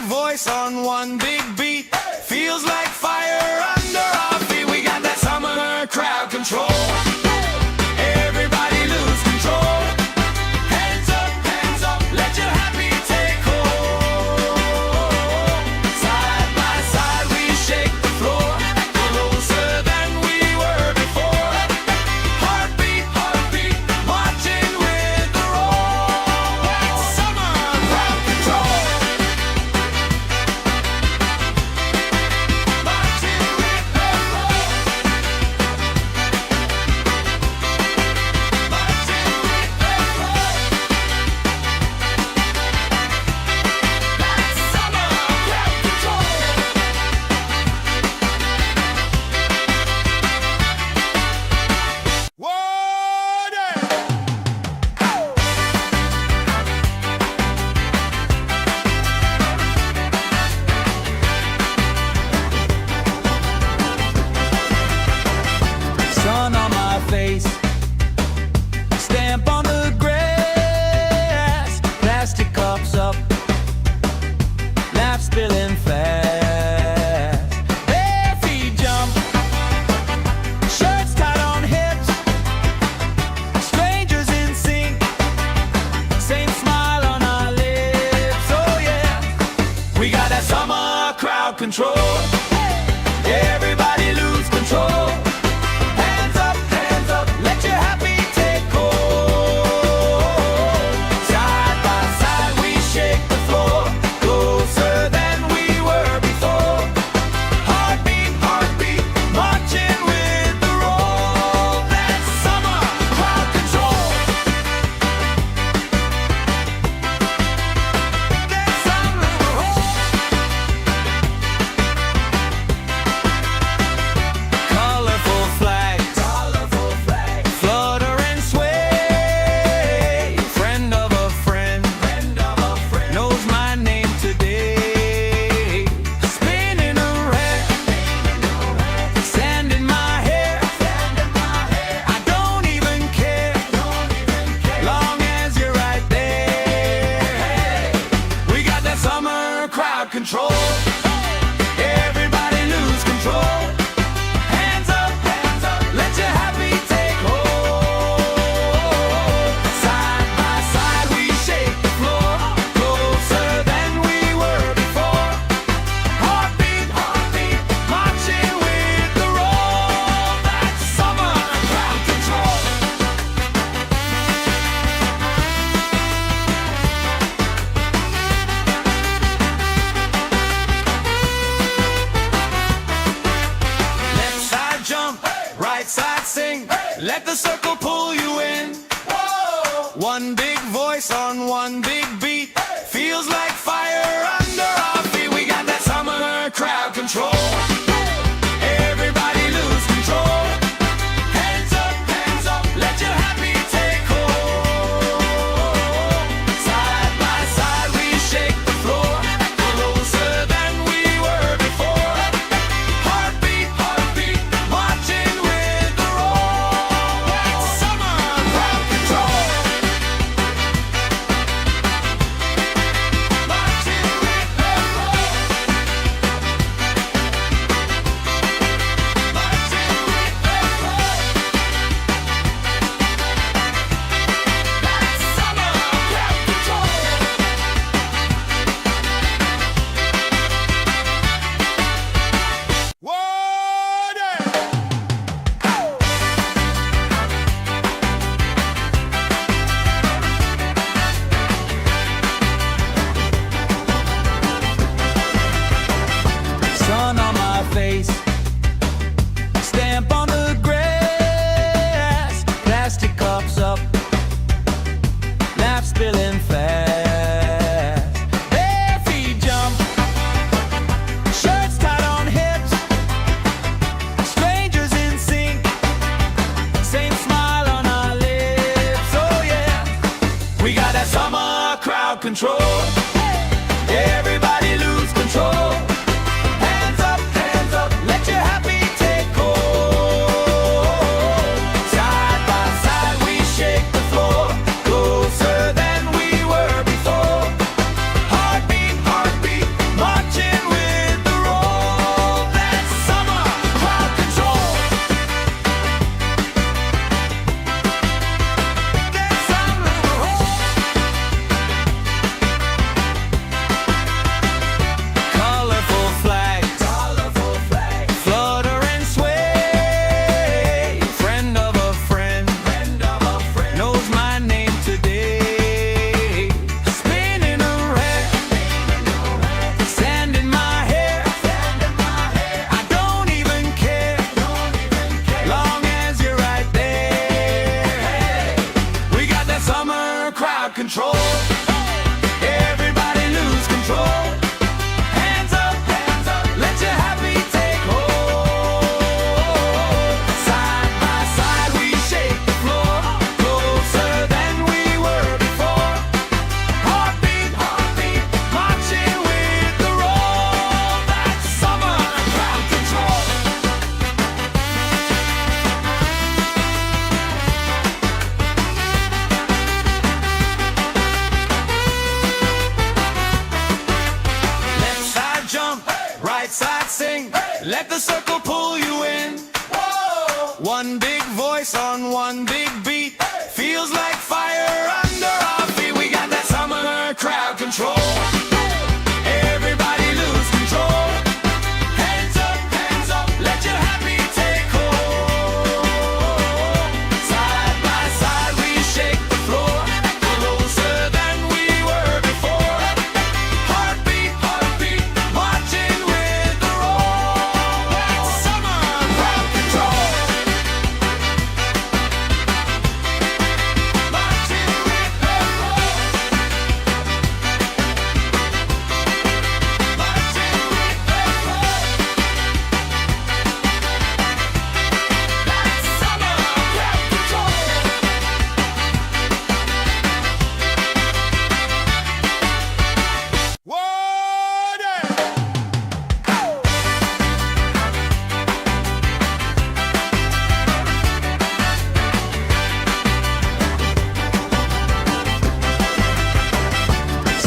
voice on one big beat. Feels like fire under our feet. We got that summer crowd control. Everybody lose control. Hands up, let your happy take hold. Side by side we shake the floor, closer than we were before. Heartbeat, marching with the roll. That's summer crowd control. Marching with the roll. Marching with the roll. That's summer crowd control. Water! Sun on my face, stamp on the grass, plastic cups up, laugh spilling fast. Bare feet jump, shirts tied on hips, strangers in sync, same smile on our lips. Oh yeah, we got that summer crowd control. Everybody lose control. Hands up, let your happy take hold. Side by side we shake the floor, closer than we were before. Heartbeat, marching with the roll. That's summer crowd control. That's summer colorful flags, flutter and sway. Friend of a friend, knows my name today. Spinning around, sand in my hair. I don't even care, long as you're right there. We got that summer crowd control. Everybody lose control. Hands up, let your happy take hold. Side by side we shake the floor, closer than we were before. Heartbeat, marching with the roll. That's summer crowd control. Left side jump, right side sing. Let the circle pull you in. One big voice on one big beat. Feels like fire under our feet. We got that summer crowd control. Everybody lose control. Hands up, let your happy take hold. Side by side we shake the floor, closer than we were before. Heartbeat, marching with the roll. That's summer crowd control. right side sing. Let the circle pull you in. One big voice on one big beat. Feels like fire under our feet. We got that summer crowd control. Everybody lose control. Hands up, let your happy take hold. Side by side we shake the floor, closer than we were before. Heartbeat, marching with the roll. That's summer crowd control. Marching with the roll. Marching with the roll. That's summer crowd control.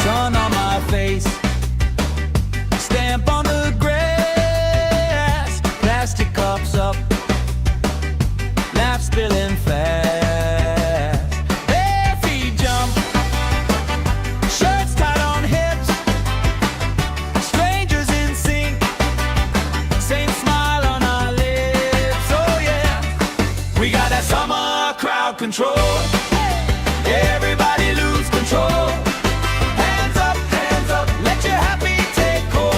Sun on my face, stamp on the grass, plastic cups up, laugh spilling fast. Bare feet jump, shirts tied on hips, strangers in sync, same smile on our lips. Oh yeah, we got that summer crowd control. Everybody lose control. Hands up, let your happy take hold.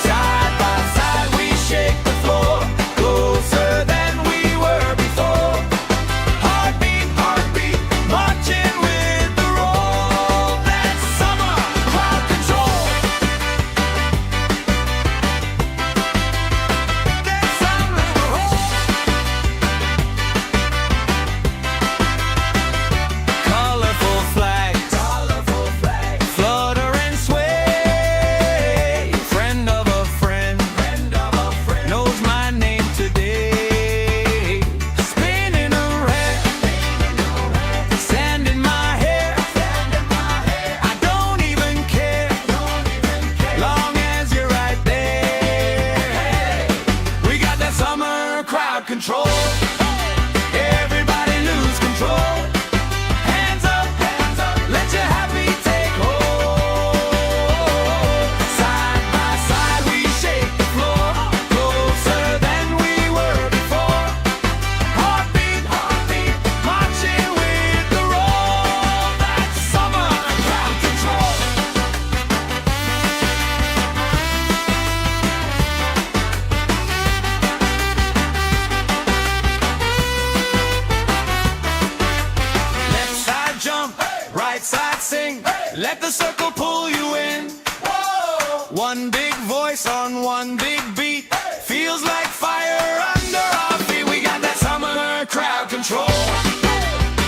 Side by side we shake the floor, closer than we were before. Heartbeat, marching with the roll. That's summer crowd control. That's summer control. Colorful flags, flutter and sway. Friend of a friend, knows my name today. Spinning around, sand in my hair. I don't even care, long as you're right there. We got that summer crowd control. Everybody lose control. Hands up, let your happy take hold. Side by side we shake the floor, closer than we were before. Heartbeat, marching with the roll. That's summer crowd control. Left side jump, right side sing. Let the circle pull you in. One big voice on one big beat. Feels like fire under our feet. We got that summer crowd control.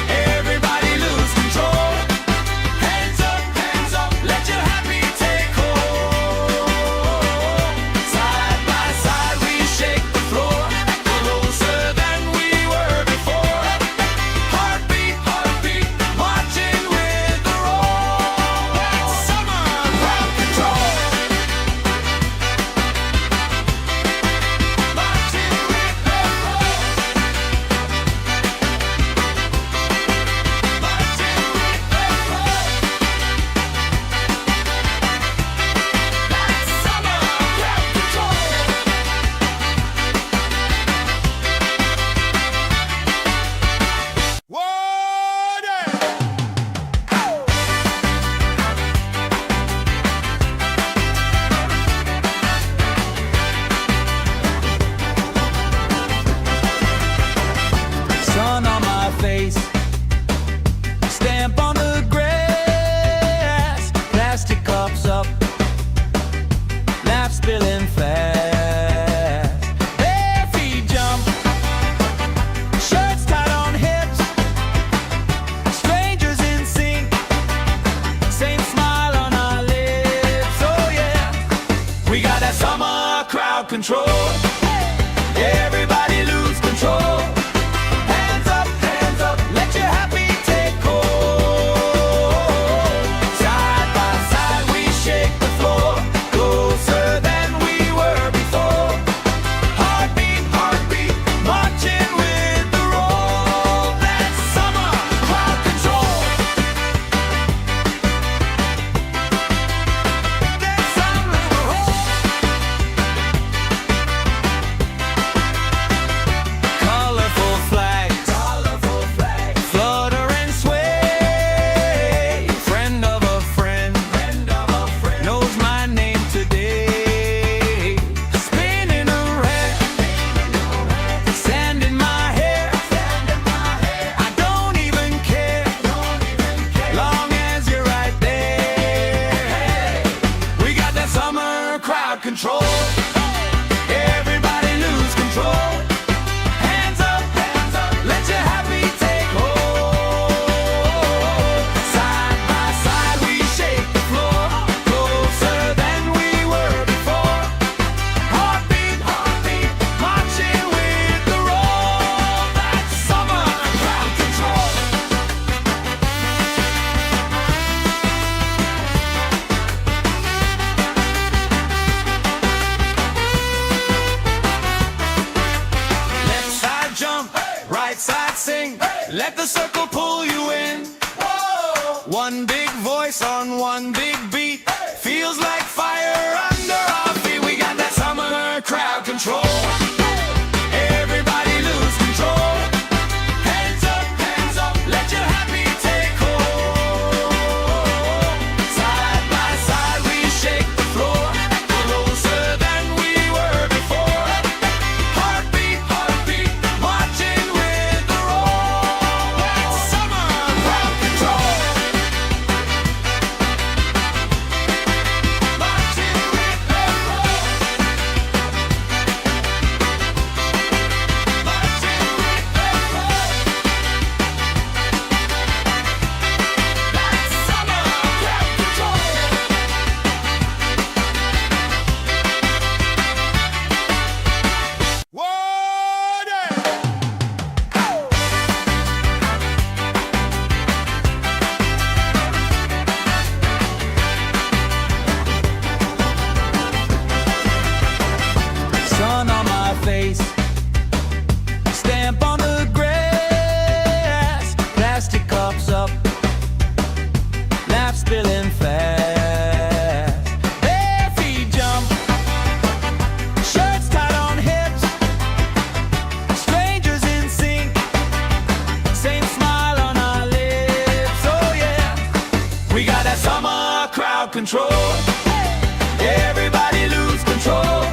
Everybody lose control. Hands up, let your happy take hold. Side by side we shake the floor, closer than we were before. Heartbeat, marching with the roll. That's summer crowd control. Marching with the roll. Marching with the roll. That's summer crowd control. Sun on my face, stamp on the grass, plastic cups up, laugh spilling fast. Bare feet jump, shirts tied on hips, strangers in sync, same smile on our lips. Oh yeah, we got that summer crowd control. Everybody lose control. Hands up, let your happy take hold. Side by side we shake the floor, control. Everybody lose control. Hands up, let your happy take hold. Side by side we shake the floor, closer than we were before. Heartbeat, marching with the roll. That's summer crowd control. Left side jump, right side sing. Let the circle pull you in. One big voice on one big beat. Feels like fire under our feet. We got that summer crowd control. Everybody lose control. Hands up, let your happy take hold. Side by side we shake the floor, closer than we were before. Heartbeat, marching with the roll. That's summer crowd control. Marching with the roll. Marching with the roll. That's summer crowd control. Sun on my face, stamp on the grass, plastic cups up, laugh spilling fast. Bare feet jump, shirts tied on hips, strangers in sync, same smile on our lips. Oh yeah, we got that summer crowd control. Everybody lose control.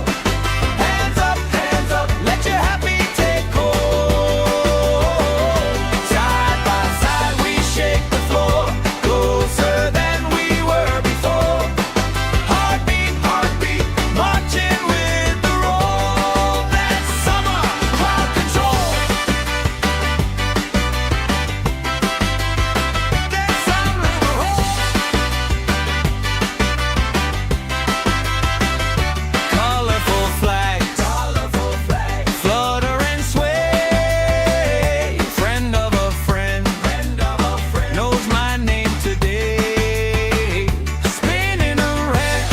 Hands up, let your happy take hold. Side by side we shake the floor, closer than we were before. Heartbeat, marching with the roll. That's summer crowd control. That's summer crowd. Colorful flags, flutter and sway. Friend of a friend, knows my name today. Spinning around,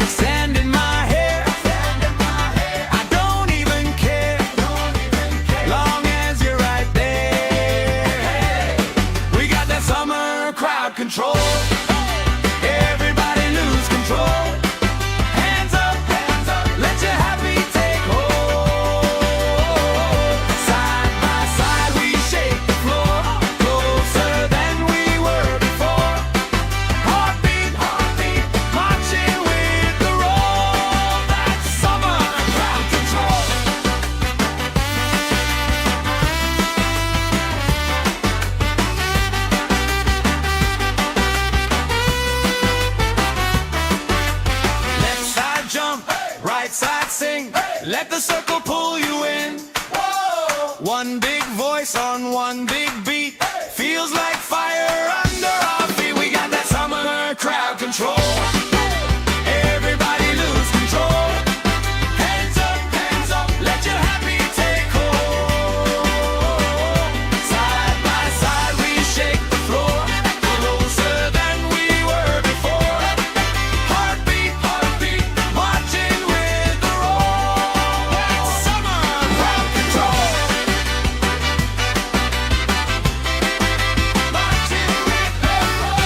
sand in my hair. I don't even care, long as you're right there. We got that summer crowd control. Everybody lose control. Hands up, let your happy take hold. Side by side we shake the floor, closer than we were before. Heartbeat, marching with the roll. That's summer crowd control. Left side jump, right side sing. Let the circle pull you in. One big voice on one big beat. Feels like fire under our feet. We got that summer crowd control. Everybody lose control. Hands up, let your happy take hold. Side by side we shake the floor, closer than we were before. Heartbeat, marching with the roll. That's summer crowd control. Marching with the roll.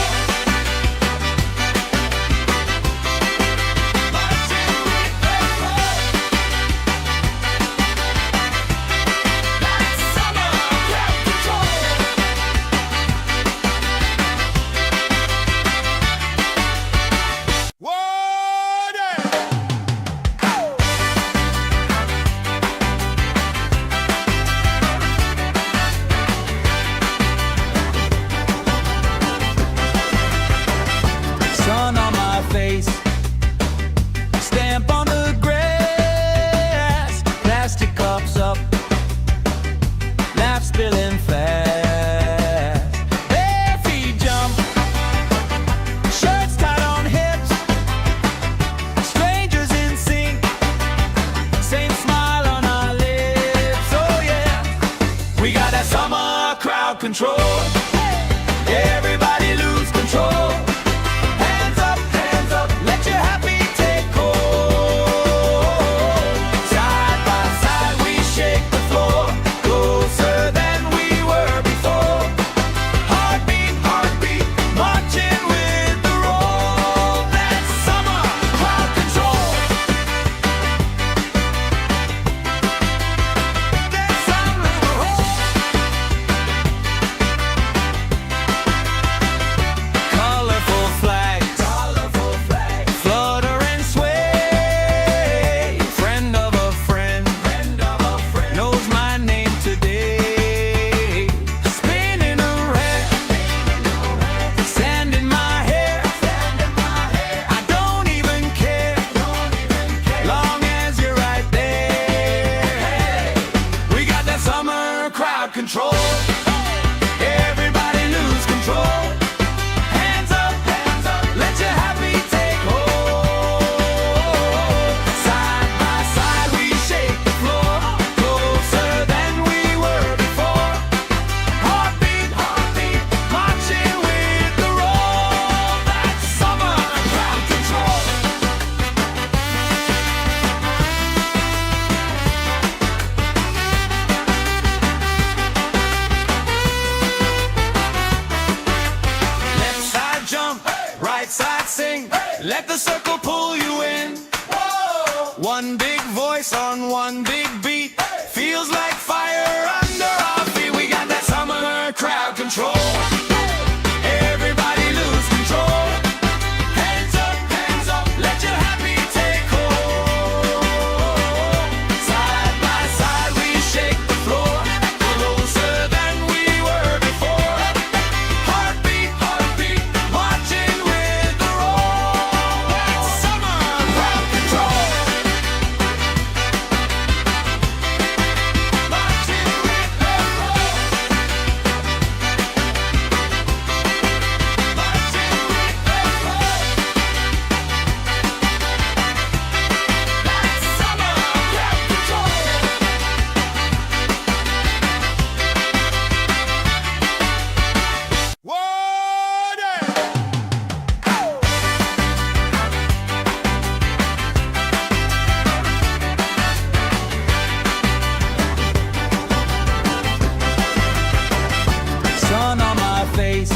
control. Everybody lose control. Hands up, let your happy take hold. Side by side we shake the floor, closer than we were before. Heartbeat, heartbeat, marching with the roll. That's summer crowd control. That's summer. Colorful flags, flutter and sway. Friend of a friend, knows my name today. Spinning around, sand in my hair. I don't even care, long as you're right there. We got that summer crowd control. Everybody lose control. Hands up, let your happy take hold. Side by side we shake the floor, closer than we were before. Heartbeat, heartbeat, marching with the roll. That's summer crowd control. Left side jump, right side sing. Let the circle pull you in. One big voice on one big beat. Feels like fire under our feet. We got that summer crowd control. Everybody lose control. Hands up, let your happy take hold. Side by side we shake the floor, closer than we were before. Heartbeat, heartbeat, marching with the roll. That's summer crowd control. Marching with the roll. Marching with the roll. That's summer crowd control. Sun on my face,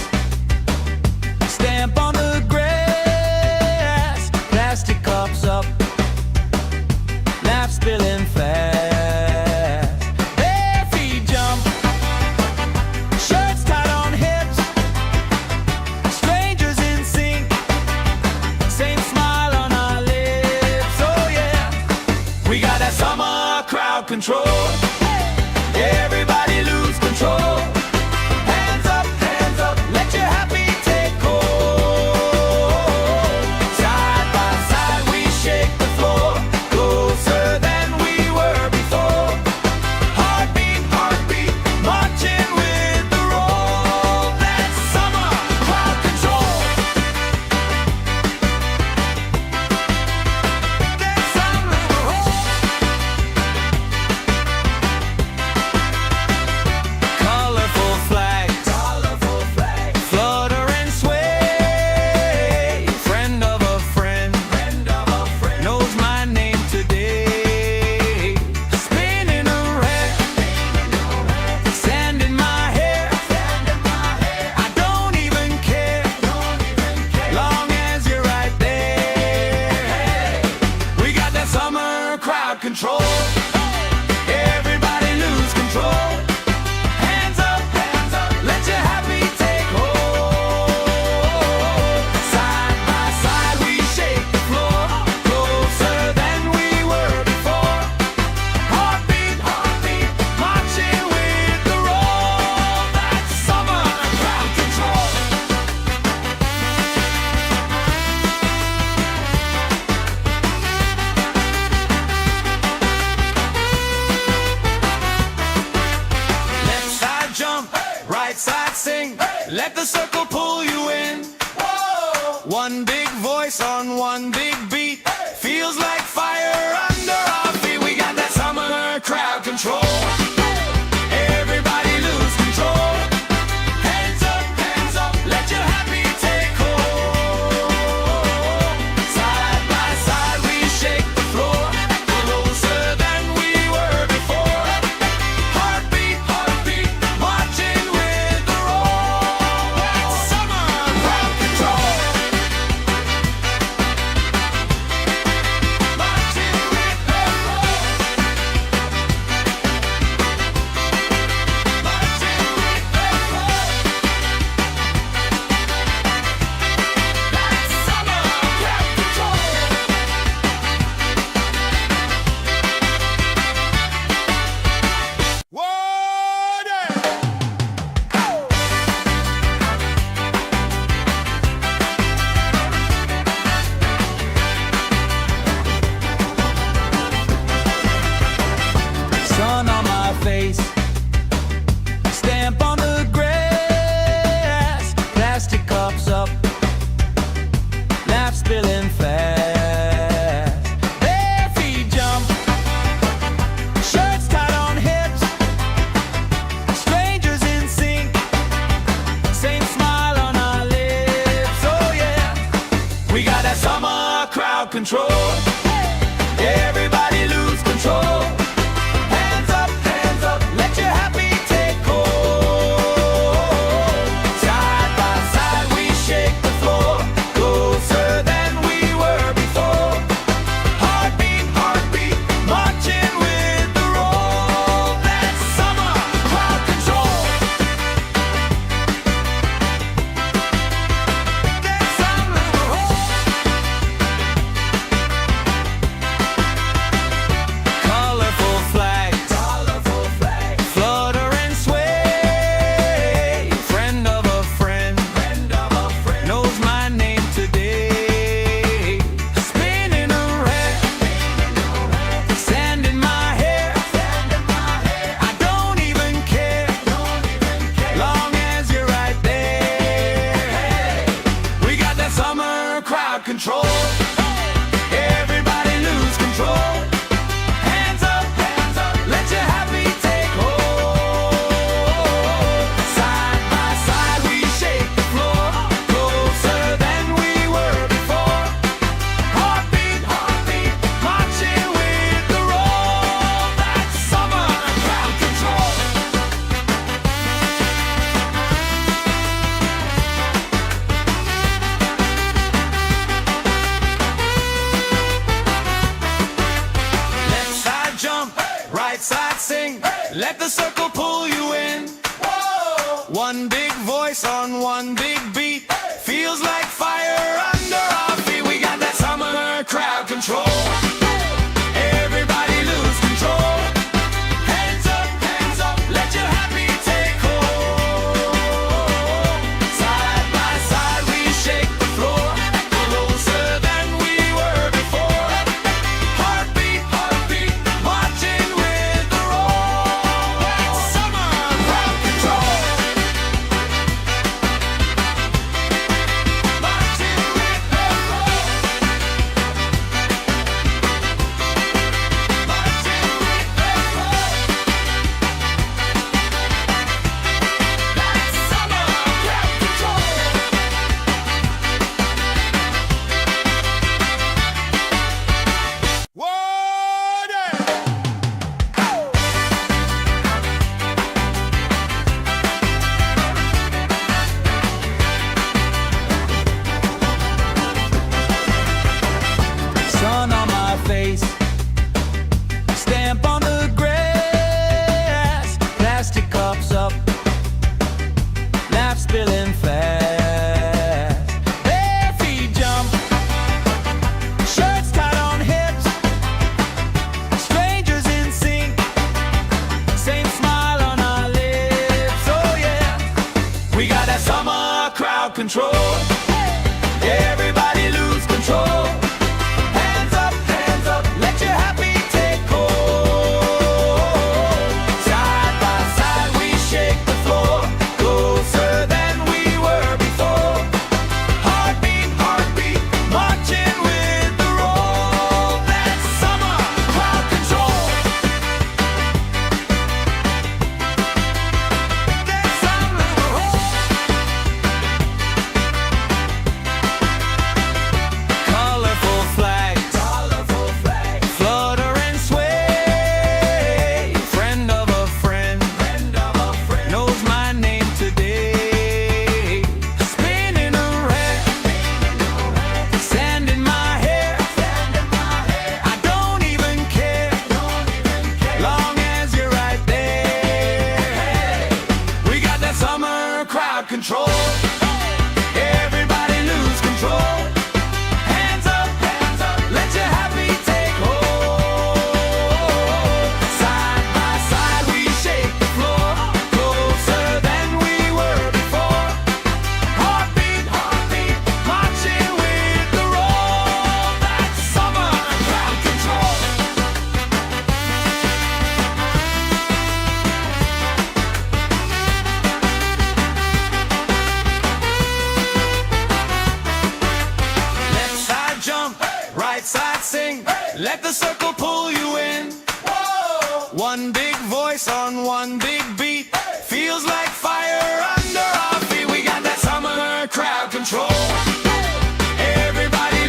stamp on the grass, plastic cups up, laugh spilling fast. Bare feet jump, shirts tied on hips, strangers in sync, same smile on our lips. Oh yeah, we got that summer crowd control. Everybody lose control. Hands up, let your happy take hold. Side by side we shake the floor, closer than we were before. Heartbeat, heartbeat, marching with the roll. That's summer crowd control. That's summer. Colorful flags, flutter and sway. Friend of a friend, knows my name today. Spinning around, sand in my hair. I don't even care, long as you're right there. We got that summer crowd control. Everybody lose control. Hands up, let your happy take hold. Side by side we shake the floor, closer than we were before. Heartbeat, heartbeat, marching with the roll. That's summer crowd control. Left side jump, right side sing. Let the circle pull you in. One big voice on one big beat. Feels like fire under our feet. We got that summer crowd control. Everybody lose control. got that summer crowd control. Everybody lose control. Hands up, let your happy take hold. Side by side we shake the floor, closer than we were before. Heartbeat, heartbeat, marching with the roll. That's summer crowd control. That's summer roll. Colorful flags, flutter and sway. Friend of a friend, knows my name today. Spinning around, sand in my hair. I don't even care, long as you're right there. We got that summer crowd control. Everybody lose control. Hands up, let your happy take hold. Side by side we shake the floor, closer than we were before. Heartbeat, heartbeat, marching with the roll. That's summer crowd control. Left side jump, right side sing. Let the circle pull you in. One big voice on one big beat. Feels like fire under our feet. We got that summer crowd control. Everybody lose control. Hands up, let your happy take hold. Side by side we shake the floor, closer than we were before. Heartbeat, heartbeat, marching with the roll. That's summer crowd control. Marching with the roll. Marching with the roll. That's summer crowd control. Sun on my face, stamp on the grass, plastic cups up, laugh spilling fast. Bare feet jump, shirts tied on hips, strangers in sync, same smile on our lips. Oh yeah, we got that summer crowd control. Everybody lose control. Hands up, let your happy take hold. Side by side we shake the floor, closer than we were before. Heartbeat, heartbeat, marching with the roll. That's summer crowd control. That's summer roll. Colorful flags, flutter and sway. Friend of a friend, knows my name today. Spinning around, sand in my hair. I don't even care, long as you're right there. We got that summer crowd control. Everybody lose control. Hands up, let your happy take hold. Side by side we shake the floor, closer than we were before. Heartbeat, heartbeat, marching with the roll. That's summer crowd control. Left side jump, right side sing. Let the circle pull you in. One big voice on one big beat. Feels like fire under our feet. We got that summer crowd control. Everybody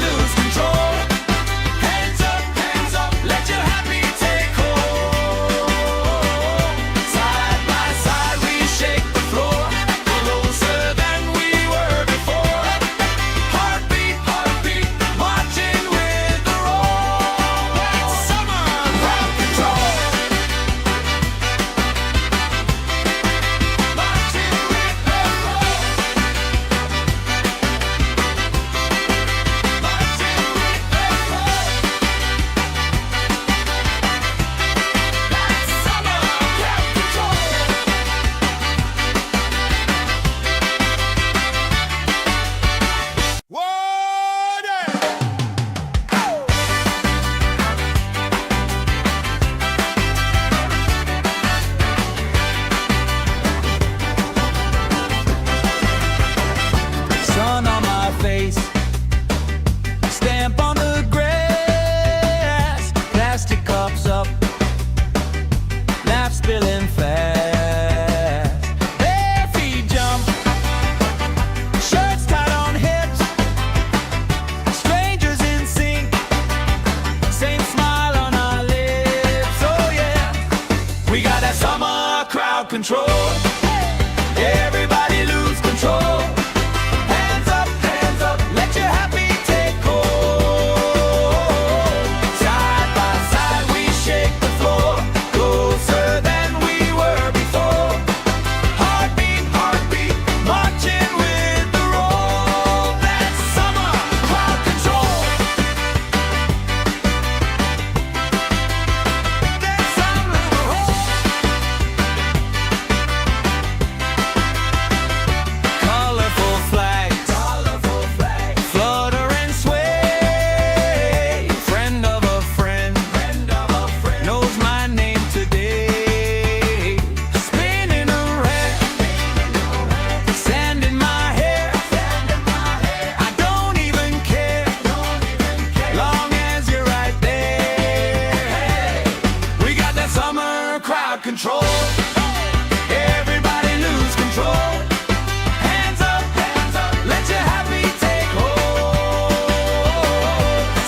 control. Everybody lose control. Hands up, let your happy take hold. Side by side we shake the floor, closer than we were before. Heartbeat, heartbeat, marching with the roll. That's summer crowd control. That's summer colorful flags, flutter and sway. Friend of a friend, knows my name today. Spinning around, sand in my hair. I don't even care, long as you're right there. We got that summer crowd control. Everybody lose control. Hands up, let your happy take hold.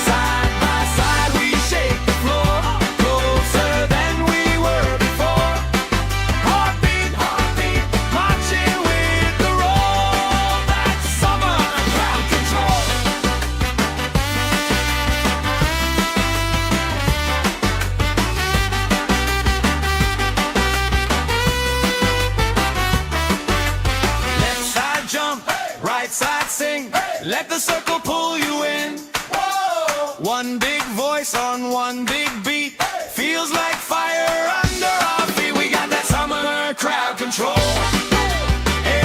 Side by side we shake the floor, closer than we were before. Heartbeat, heartbeat, marching with the roll. That's summer crowd control. Left side jump, right side sing. Let the circle pull you in. One big voice on one big beat. Feels like fire under our feet. We got that summer crowd control.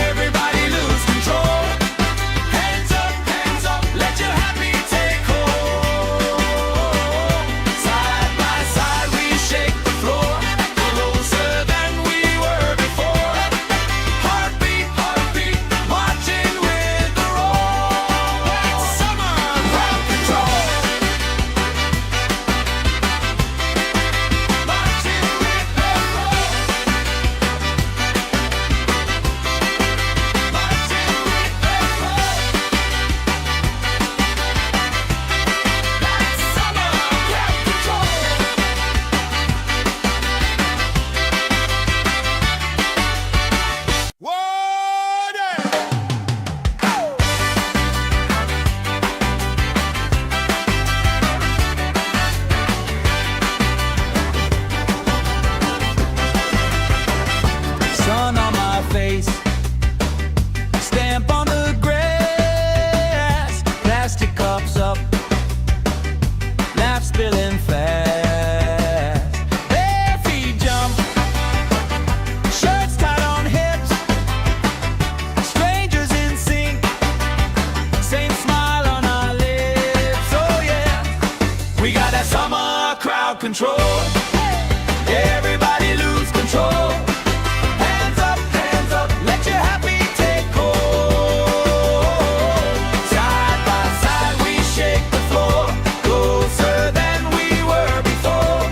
Everybody lose control. Hands up, let your happy take hold. Side by side we shake the floor, closer than we were before. Heartbeat, heartbeat, marching with the roll. That's summer crowd control. Marching with the roll. Marching with the roll. That's summer crowd control. Sun on my face, stamp on the grass, plastic cups up, laugh spilling fast. Bare feet jump, shirts tied on hips, strangers in sync, same smile on our lips. Oh yeah, we got that summer crowd control. Everybody lose control. Hands up, let your happy take hold. Side by side we shake the floor, closer than we were before.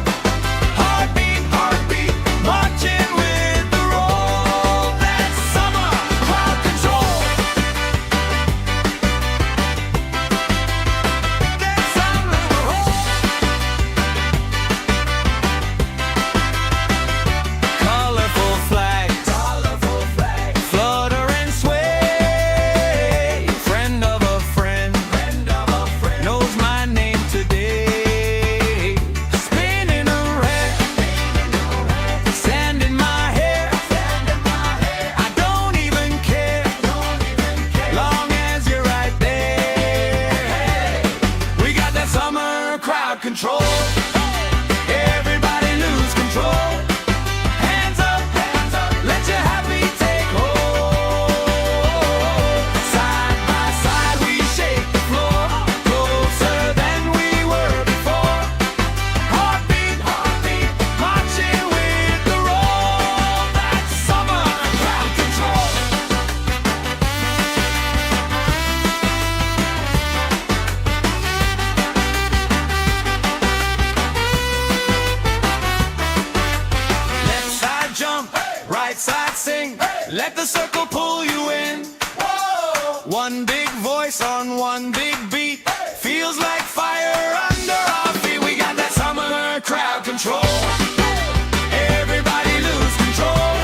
Heartbeat, heartbeat, marching with the roll. That's summer crowd control. That's summer colorful flags, flutter and sway. Friend of a friend, knows my name today. Spinning around, sand in my hair. I don't even care, long as you're right there. We got that summer crowd control. Everybody lose control. Hands up, let your happy take hold. Side by side we shake the floor, closer than we were before. Heartbeat, heartbeat, marching with the roll. That's summer crowd control. Left side jump, right side sing. Let the circle pull you in. One big voice on one big beat. Feels like fire under our feet. We got that summer crowd control. Everybody lose control.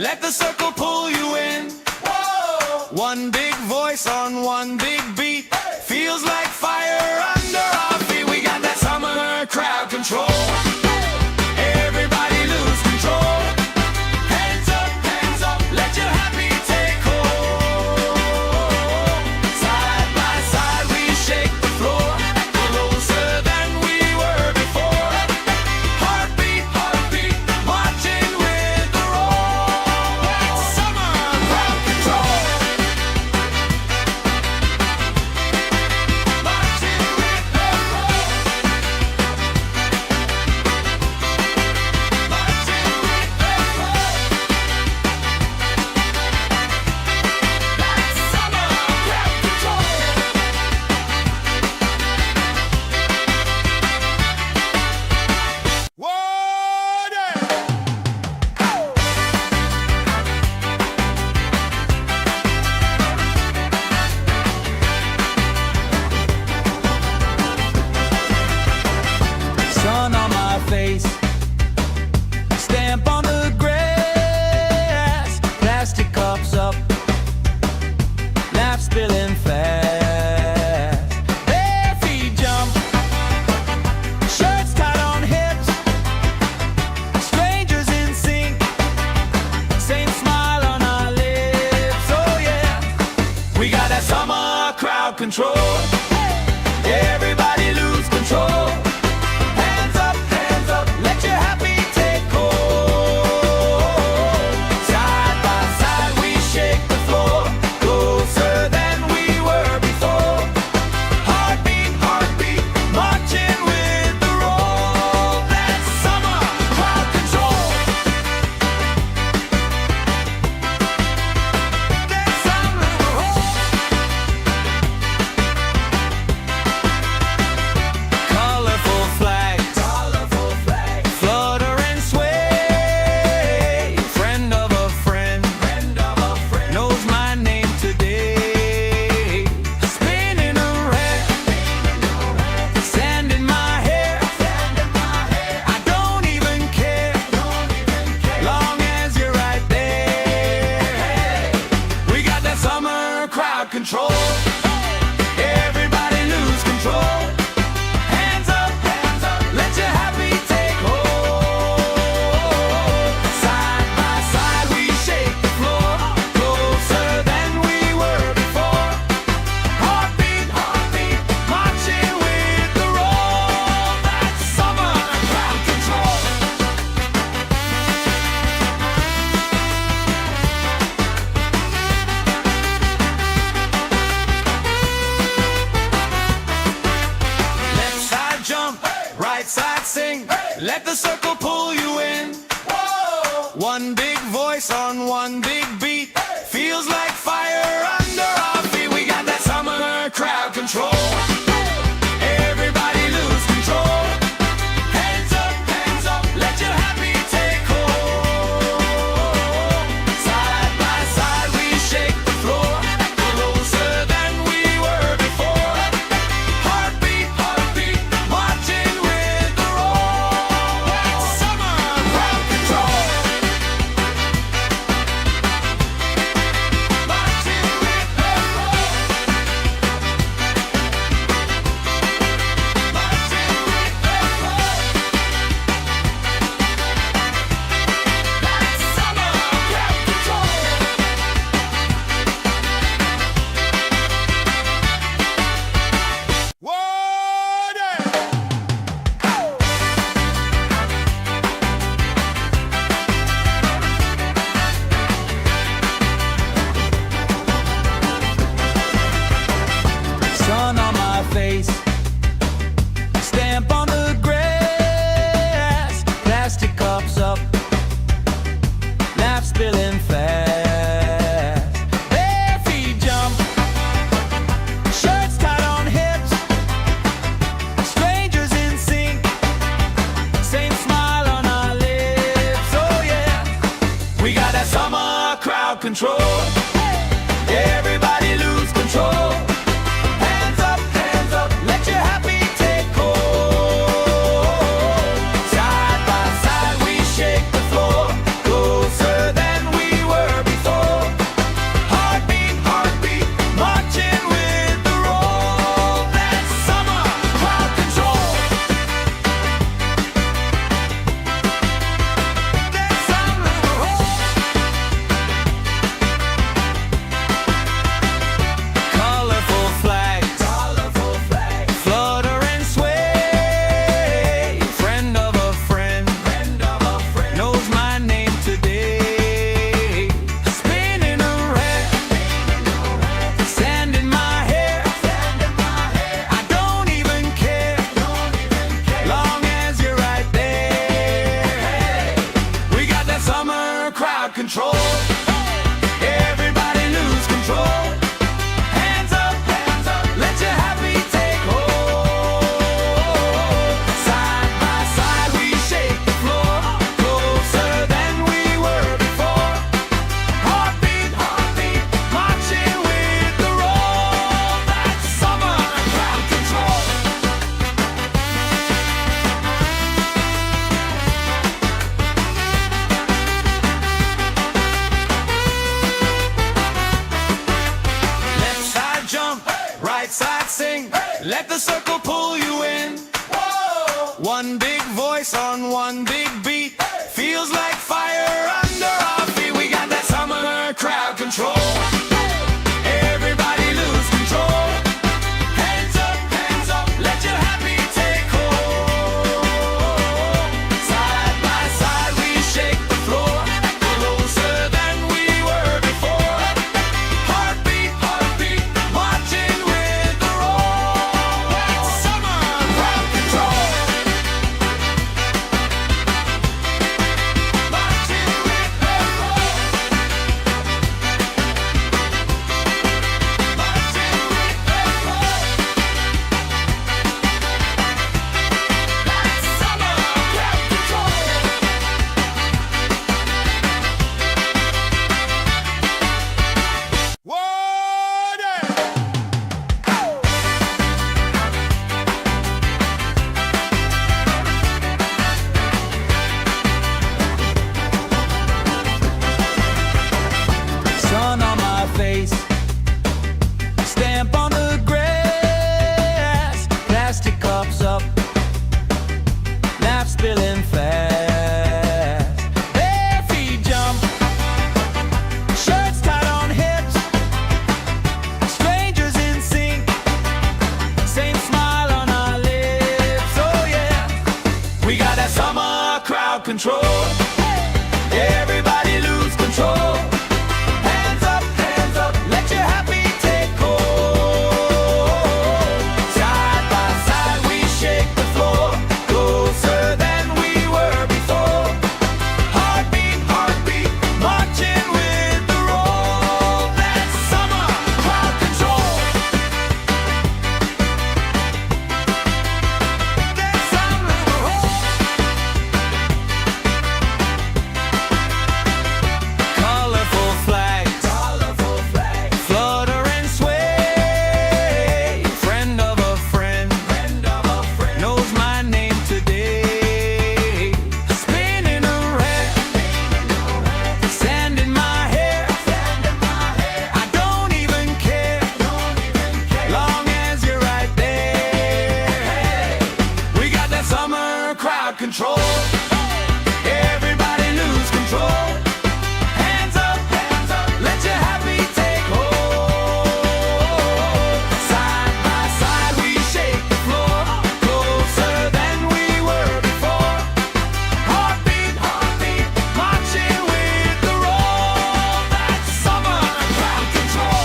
Let the circle pull you in. Whoa! One big voice on one big beat. Feels like fire under our feet. We got that summer crowd control. Everybody lose control. Hands up, let your happy take hold. Side by side we shake the floor, closer than we were before. Heartbeat, heartbeat, marching with the roll. That's summer crowd control. Marching with the roll. Marching with the roll. That's summer crowd control. Sun on my face, stamp on the grass, plastic cups up, laugh spilling fast. Bare feet jump, shirts tied on hips, strangers in sync, same smile on our lips. Oh yeah, we got that summer crowd control. Everybody lose control. Hands up, let your happy take hold. Side by side we shake the floor, closer than we were before. Heartbeat, heartbeat, marching with the roll. That's summer crowd control. That's summer colorful flags, flutter and sway. Friend of a friend, knows my name today. Spinning around, sand in my hair. I don't even care, long as you're right there. We got that summer crowd control. Everybody lose control. Hands up, let your happy take hold. Side by side we shake the floor, closer than we were before. Heartbeat, heartbeat, marching with the roll. That's summer crowd control. Left side jump, right side sing. Let the circle pull you in. One big voice on one big beat. Feels like fire under our feet. We got that summer crowd control. Everybody lose control. Hands up, let your happy take hold. Side by side we shake the floor, closer than we were before. Heartbeat, heartbeat, marching with the roll. That's summer crowd control. Marching with the roll. Marching with the roll. That's summer crowd control. Sun on my face, stamp on the grass, plastic cups up, laugh spilling fast. Bare feet jump, shirts tied on hips, strangers in sync, same smile on our lips. Oh yeah, we got that summer crowd control. Everybody lose control. Hands up, let your happy take hold. Side by side we shake the floor, closer than we voice on one big beat. Feels like fire under our feet. We got that summer crowd control. Everybody lose control. Hands up, let your happy take hold. Side by side we shake the floor, closer than we were before. Heartbeat, marching with the roll. That's summer crowd control. Marching with the roll. Marching with the roll. That's summer crowd control. Sun on my face, stamp on the grass, plastic cups up, laugh spilling fast. Bare feet jump, shirts tied on hips, strangers in sync, same smile on our lips. Oh yeah, we got that summer crowd control. Everybody lose control. Hands up, let your happy take hold. Side by side we shake the floor, closer than we were before. Heartbeat, marching with the roll. That's summer crowd control. That's summer crowd. Colorful flags, flutter and sway. Friend of a friend, knows my name today. Spinning around, sand in my hair. I don't even care, long as you're right there. We got that summer crowd control. Everybody lose control. Hands up, let your happy take hold. Side by side we shake the floor, closer than we were before. Heartbeat, marching with the roll. That's summer crowd control.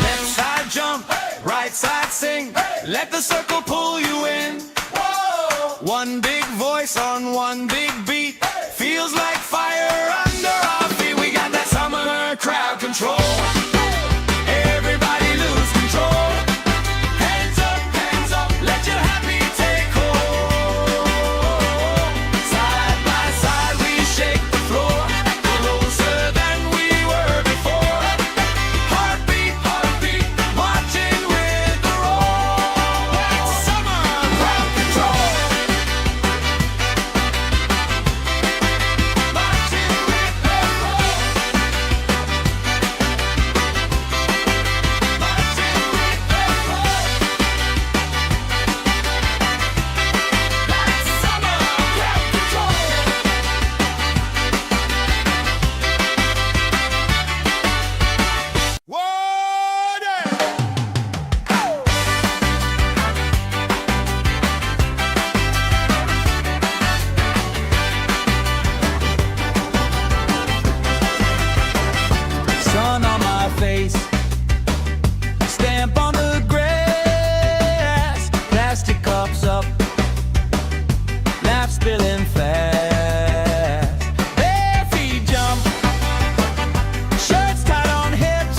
Left side jump, right side sing. Let the circle pull you in. One big voice on one big beat. Feels like fire under our feet. We got that summer crowd control. Everybody lose control. Hands up, let your happy take hold. Side by side we shake the floor, closer than we were before. Heartbeat, marching with the roll. That's summer crowd control. Marching with the roll. Marching with the roll. That's summer crowd control. Sun on my face, stamp on the grass, plastic cups up, laugh spilling fast. Bare feet jump, shirts tied on hips,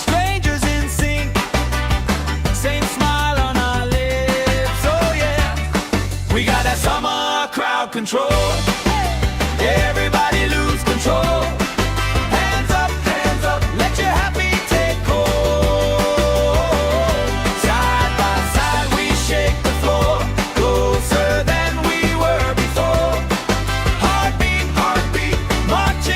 strangers in sync, same smile on our lips. Oh yeah, we got that summer crowd control. Everybody lose control. Hands up, let your happy take hold. Side by side we shake the floor, closer than we were before. Heartbeat, marching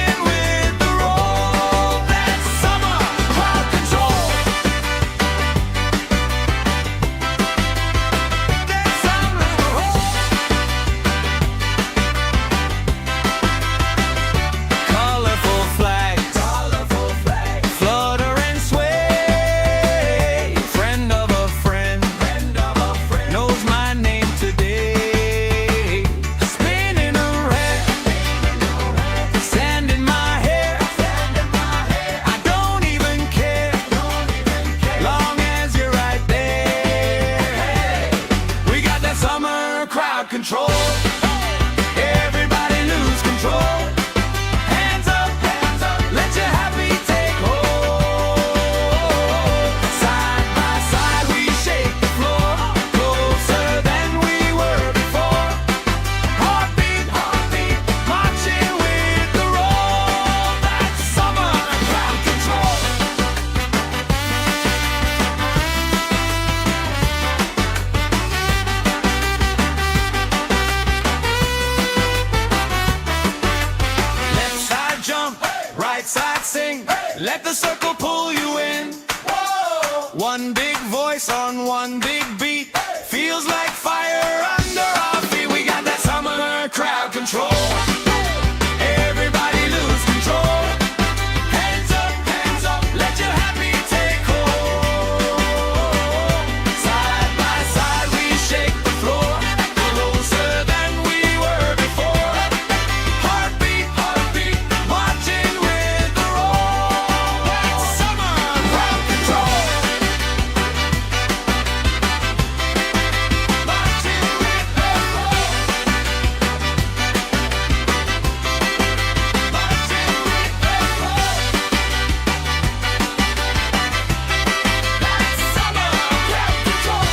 Let the circle pull you in. Whoa. One big voice on one big beat. Feels like fire under our feet. We got that summer crowd control. Everybody lose control. Hands up, let your happy take hold. Side by side we shake the floor, closer than we were before. Heartbeat, marching with the roll. That's summer crowd control. Marching with the roll. Marching with the roll. That's summer crowd control.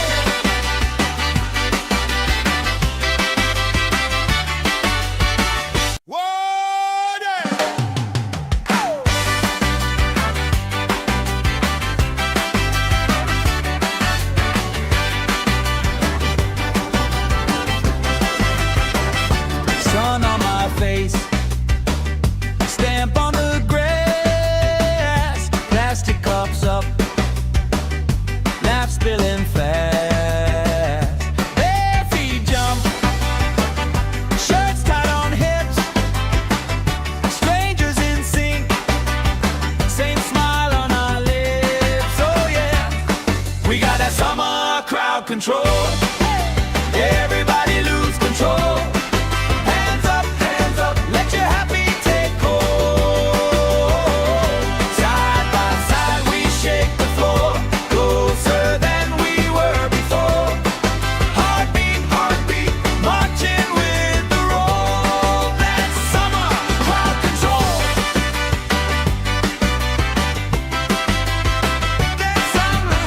Sun on my face, stamp on the grass, plastic cups up, laugh spilling fast. Bare feet jump, shirts tied on hips, strangers in sync, same smile on our lips. Oh yeah, we got that summer crowd control. Everybody lose control. Hands up, let your happy take hold. Side by side we shake the floor, closer than we were before. Heartbeat, marching with the roll. That's summer crowd control. That's summer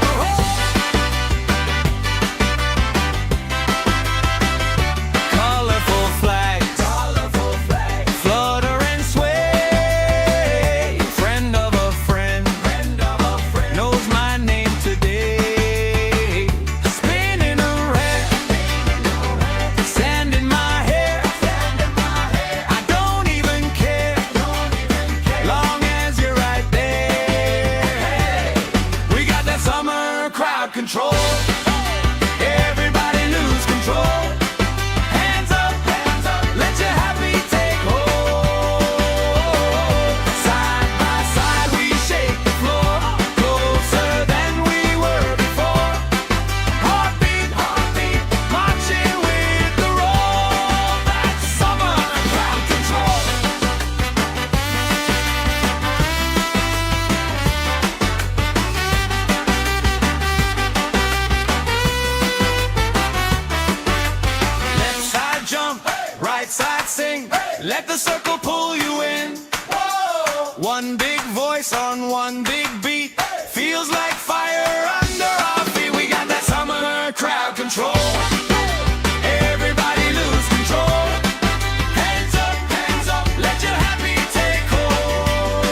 colorful flags, flutter and sway. Friend of a friend, knows my name today. Spinning around, sand in my hair. I don't even care, long as you're right there. We got that summer crowd control. Everybody lose control. Hands up, let your happy take hold. Side by side we shake the floor, closer than we were before. Heartbeat, marching with the roll. That's summer crowd control. Left side jump, right side sing. Let the circle pull you in. Whoa. One big voice on one big beat. Feels like fire under our feet. We got that summer crowd control. Everybody lose control. Hands up, let your happy take hold.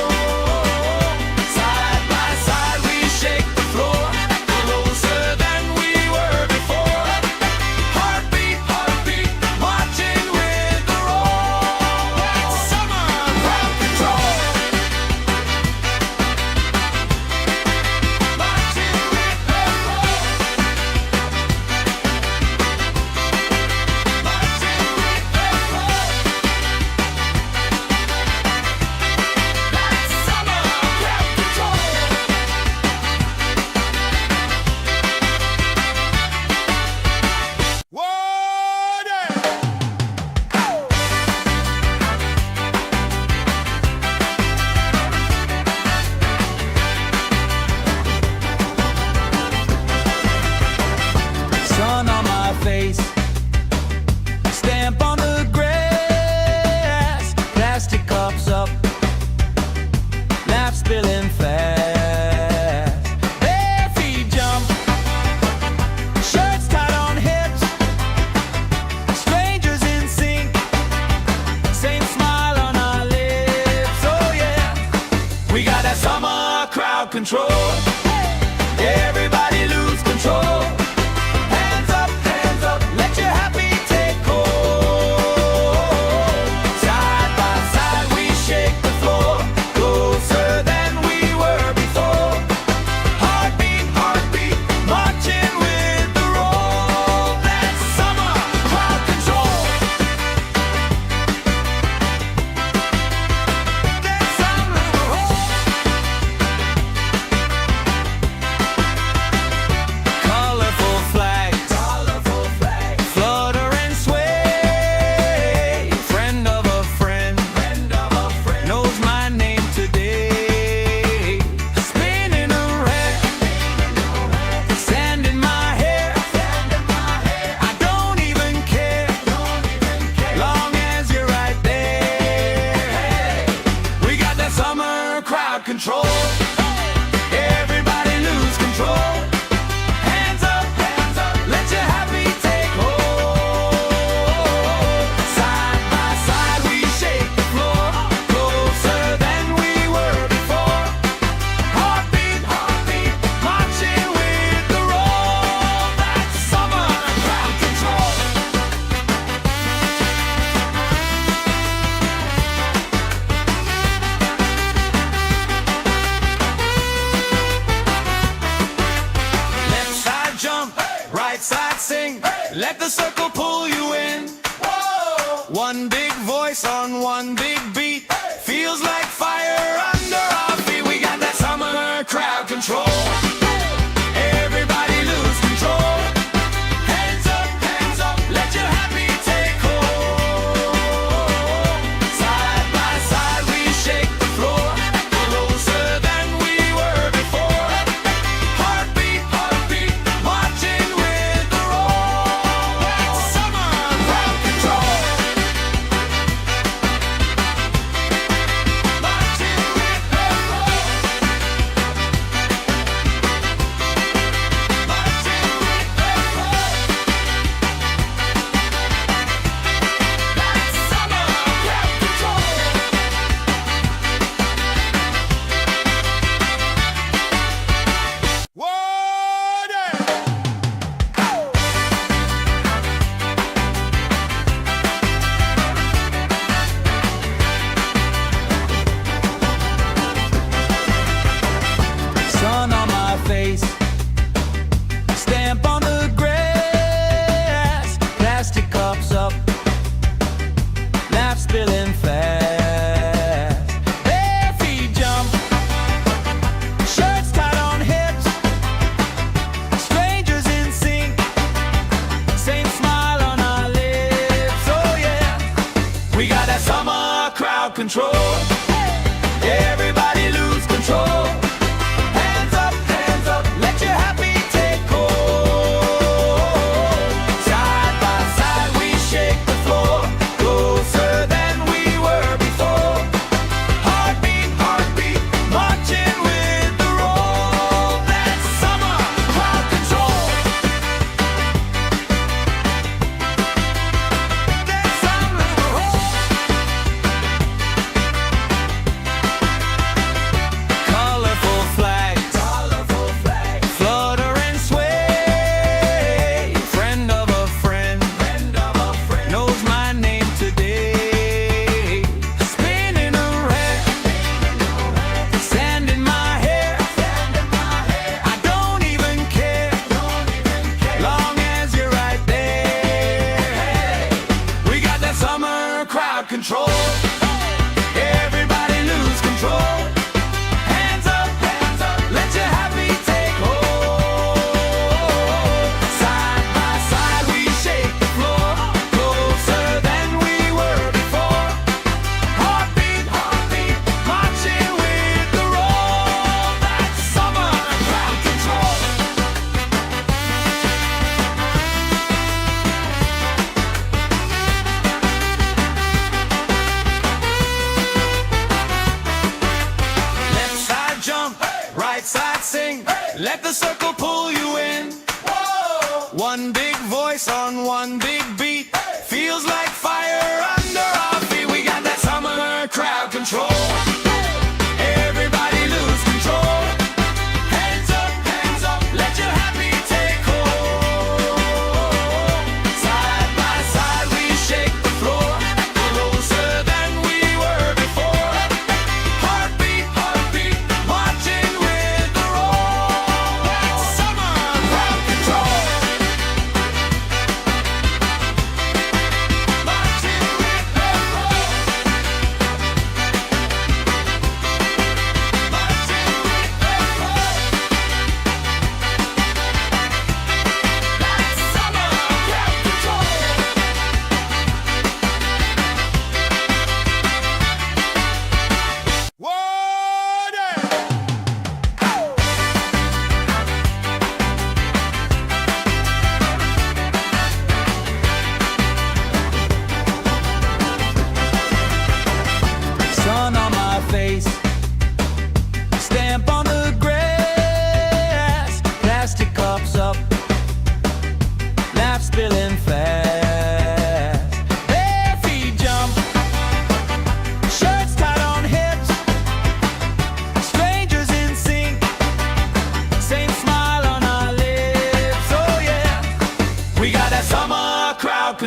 Side by side we shake the floor, closer than we were before. Heartbeat, marching with the roll. That's summer crowd control. Marching with the roll. Marching with the roll. That's summer crowd control. Sun on my face, stamp on the grass, plastic cups up, laugh spilling fast. Bare feet jump, shirts tied on hips, strangers in sync, same smile on our lips. Oh yeah, we got that summer crowd control. Everybody lose control. Hands up, let your happy take hold. Side by side we shake the floor, closer than we crowd control. Everybody lose control. Hands up, let your happy take hold. Side by side we shake the floor, closer than we were before. Heartbeat, marching with the roll. That's summer crowd control. Left side jump, right side sing. Let the circle pull you in. One big voice on one big beat. Feels like fire under our feet. We got that summer crowd control. Everybody lose control. Hands up, let your happy take hold. Side by side we shake the floor, closer than we were before. Heartbeat, marching with the roll. That's summer crowd control. Marching with the roll. Marching with the roll. That's summer crowd control. Sun on my face, stamp on the grass, plastic cups up, laugh spilling fast. Bare feet jump, shirts tied on hips, strangers in sync, same smile on our lips. Oh yeah, we got that summer crowd control. Everybody lose control. Hands up, let your happy take hold. Side by side we shake the floor, closer than we were before. Heartbeat, marching with the roll. That's summer crowd control. That's summer crowd. Colorful flags, flutter and sway. Friend of a friend, knows my name today. Spinning around, sand in my hair. I don't even care, long as you're right there. We got that summer crowd control. Everybody lose control. Hands up, let your happy take hold. Side by side we shake the floor, closer than we were before. Heartbeat, marching with the roll. That's summer crowd control. Left side jump, right side sing. Let the circle pull you in. One big voice on one big beat. Feels like fire under our feet. We got that summer crowd control. Everybody lose control. Hands up, let your happy take hold. Side by side we shake the floor, closer than we were before. Heartbeat, marching with the roll. That's summer crowd control.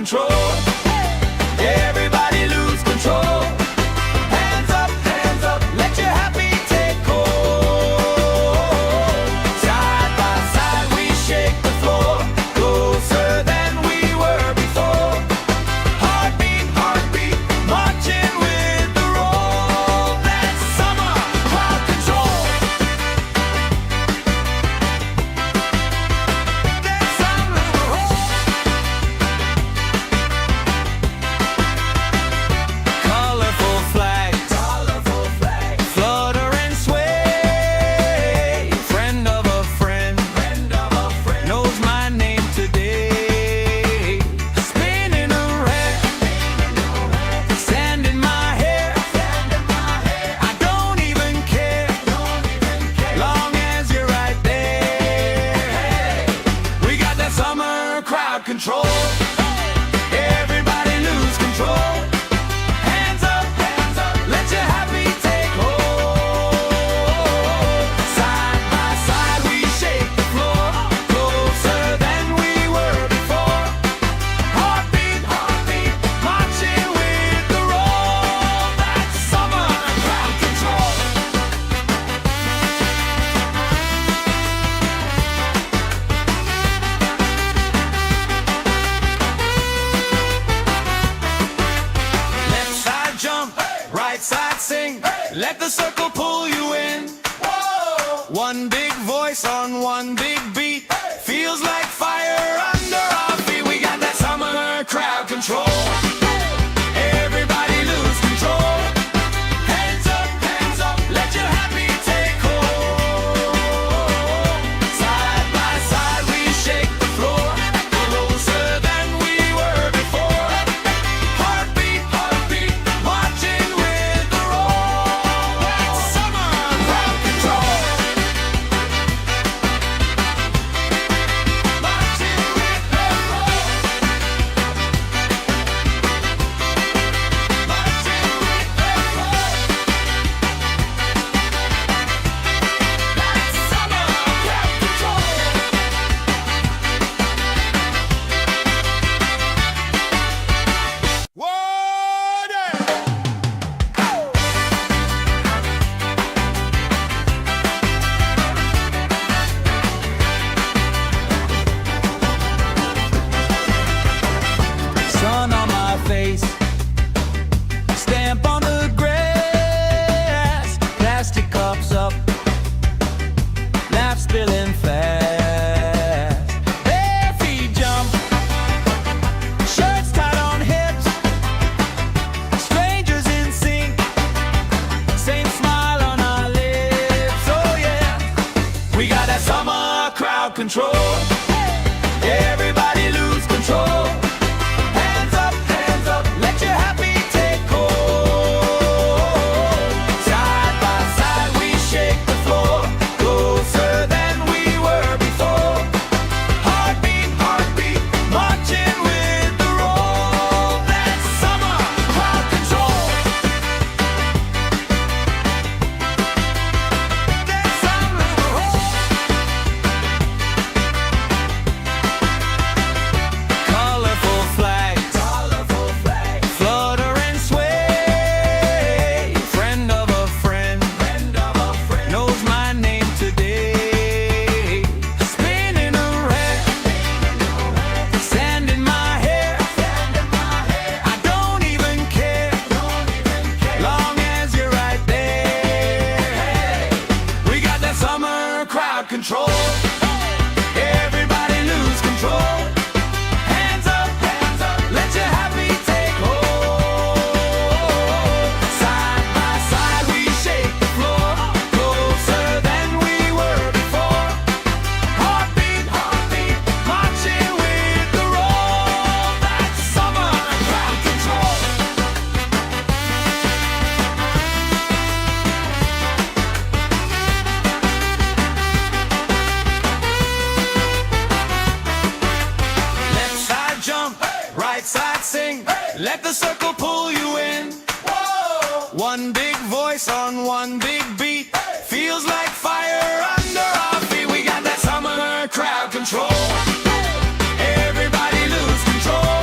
control. Everybody lose control. Hands up, let your happy take hold. Side by side we shake the floor, closer than we were before. Heartbeat, heartbeat, marching with the roll. That's summer crowd control. That's summer colorful flags, flutter and sway. Friend of a friend, knows my name today. Spinning around, sand in my hair. I don't even care, long as you're right there. We got that summer crowd control. Everybody lose control. Hands up, let your happy take hold. Side by side we shake the floor, closer than we were before. Heartbeat, heartbeat, marching with the roll. That's summer crowd control. Left side jump, right side sing. Let the circle pull you in. One big voice on one big beat. Feels like fire under our feet. We got that summer crowd control. Everybody lose control. Hands up, let your happy take hold. Side by side we shake the floor, closer than we were before. Heartbeat, heartbeat, marching with the roll. That's summer crowd control. Marching with the roll. Marching with the roll. That's summer crowd control. Sun on my face, stamp on the grass, plastic cups up, laugh spilling fast. Bare feet jump, shirts tied on hips, strangers in sync, same smile on our lips. Oh yeah, we got that summer crowd control. Everybody lose control. Hands up, let your happy take hold. Side by side we shake the floor, closer than we were before. Heartbeat, heartbeat, marching with the roll. That's summer crowd control. That's summer colorful flags, flutter and sway. Friend of a friend, knows my name today. Spinning around, sand in my hair. I don't even care, long as you're right there. We got that summer crowd control. Everybody lose control. Hands up, let your happy take hold. Side by side we shake the floor, closer than we were before. Heartbeat, heartbeat, marching with the roll. That's summer crowd control. Left side jump, right side sing. Let the circle pull you in. One big voice on one big beat. Feels like fire under our feet. We got that summer crowd control. Everybody lose control.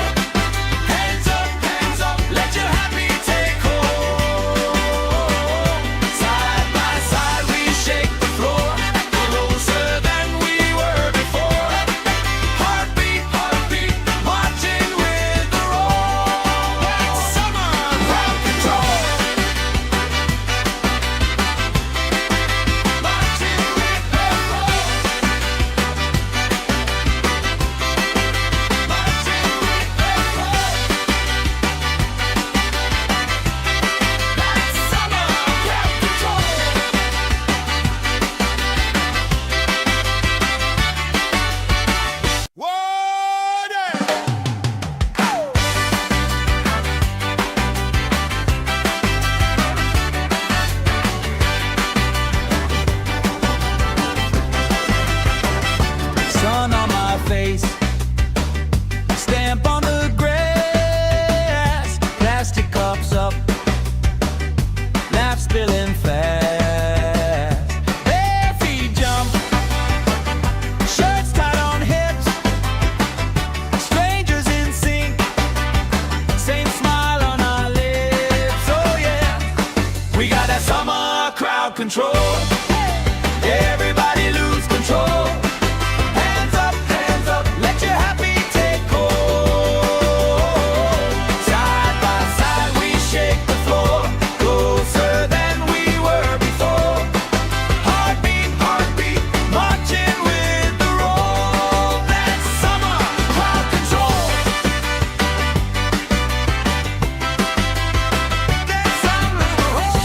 control. Everybody lose control. Hands up, let your happy take hold. Side by side we shake the floor, closer than we were before. Heartbeat, heartbeat, marching with the roll. That's summer crowd control. That's summer control.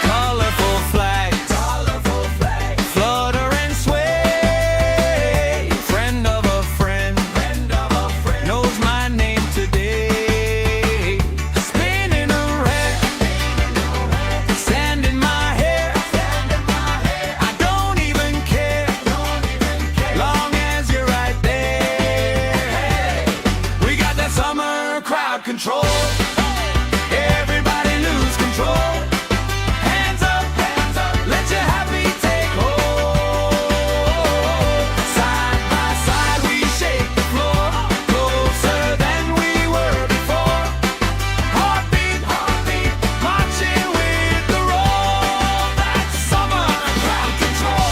Colorful flags, flutter and sway. Friend of a friend, knows my name today. Spinning around, sand in my hair. I don't even care, long as you're right there. We got that summer crowd control. Everybody lose control. Hands up, let your happy take hold. Side by side we shake the floor, closer than we were before. Heartbeat, heartbeat, marching with the roll. That's summer crowd control.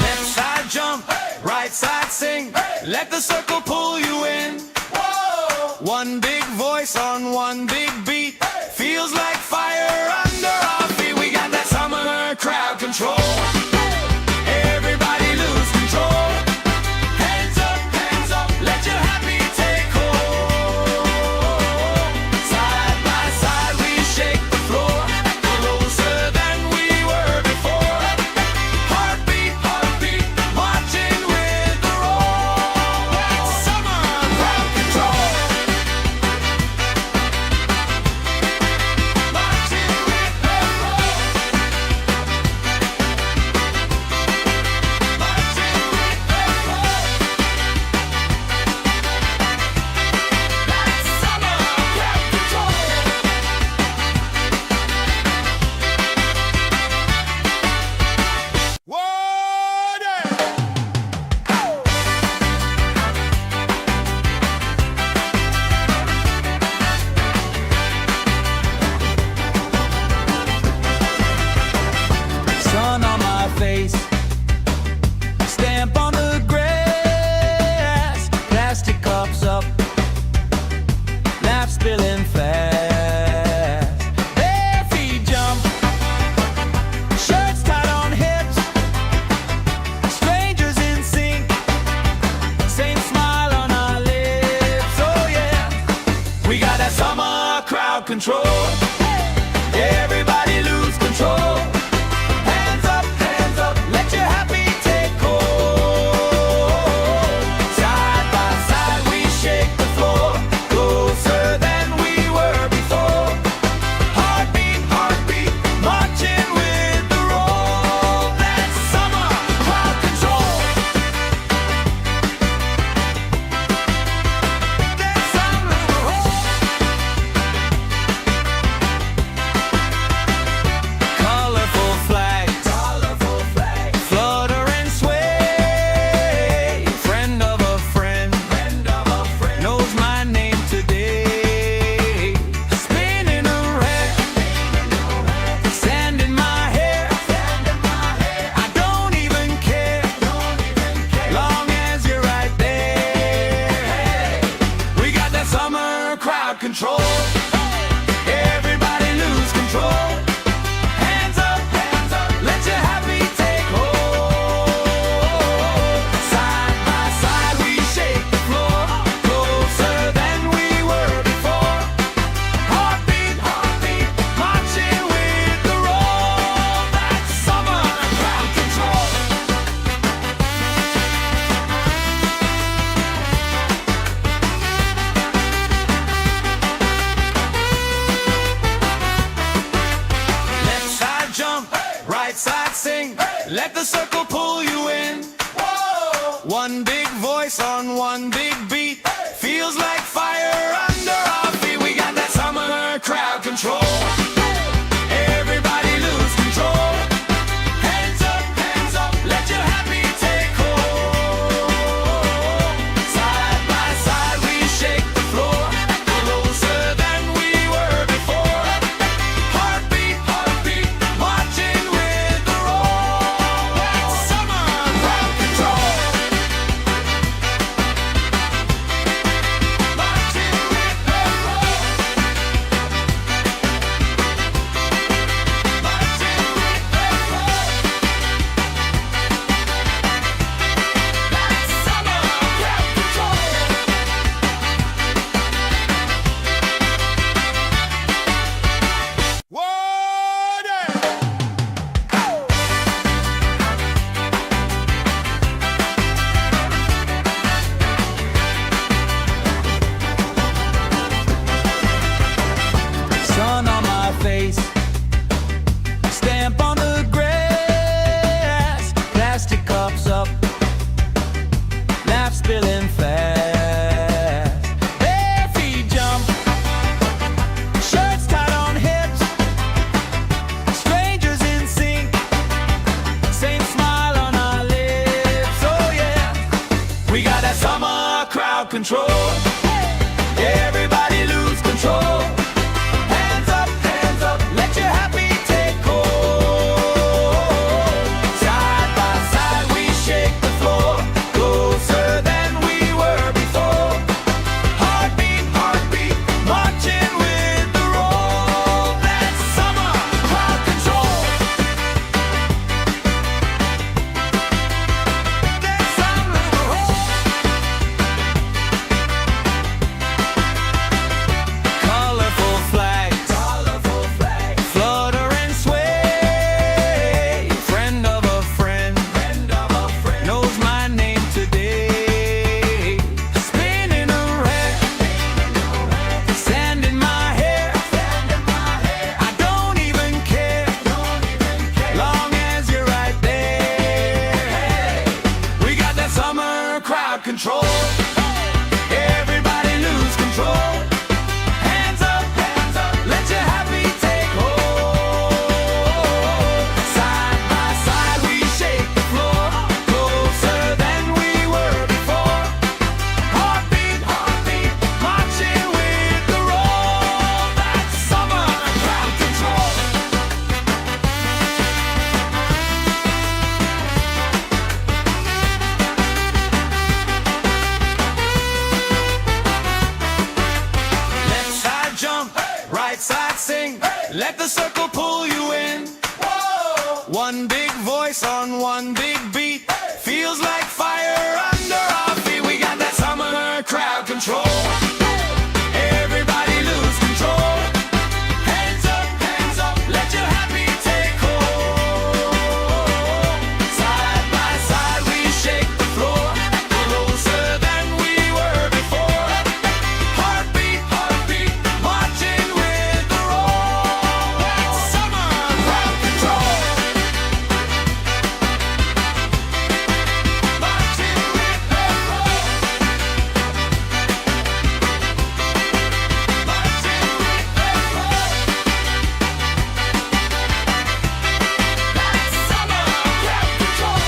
Left side jump, right side sing. Let the circle pull you in. One big voice on one big beat. Feels like fire under our feet. We got that summer crowd control. Everybody lose control. Hands up, let your happy take hold. Side by side we shake the floor, closer than we were before. Heartbeat, heartbeat, marching with the roll. That's summer crowd control. Marching with the roll. Marching with the roll. That's summer crowd control. Sun on my face, stamp on the grass, plastic cups up, laugh spilling fast. Bare feet jump, shirts tied on hips, strangers in sync, same smile on our lips. Oh yeah, we got that summer crowd control. Everybody lose control. Hands up, let your happy take hold. Side by side we shake the floor, closer than we were before. Heartbeat, heartbeat, marching with the roll. That's summer crowd control. That's summer control. Colorful flags, flutter and sway. Friend of a friend, knows my name today. Spinning around, sand in my hair. I don't even care, long as you're right there. We got that summer crowd control. Everybody lose control. Hands up, let your happy take hold. Side by side we shake the floor, closer than we were before. Heartbeat, heartbeat, marching with the roll. That's summer crowd control. Left side jump, right side sing. Let the circle pull you in. One big voice on one big beat. Feels like fire under our feet. We got that summer crowd control. Everybody lose control. control. Everybody lose control. Hands up, let your happy take hold. Side by side we shake the floor, closer than we were before. Heartbeat, heartbeat, marching with the roll. That's summer crowd control. That's summer colorful flags, flutter and sway. Friend of a friend, knows my name today. Spinning around, sand in my hair. I don't even care, long as you're right there. We got that summer crowd control. Everybody lose control. Hands up, let your happy take hold. Side by side we shake the floor, closer than we were before. Heartbeat, heartbeat, marching with the roll. That's summer crowd control. Left side jump, right side sing. Let the circle pull you in. One big voice on one big beat. Feels like fire under our feet. We got that summer crowd control. Everybody lose control. Hands up, let your happy take hold. Side by side we shake the floor, closer than we were before. Heartbeat, heartbeat, marching with the roll. That's summer crowd control. Marching with the roll. Marching with the roll. That's summer crowd control.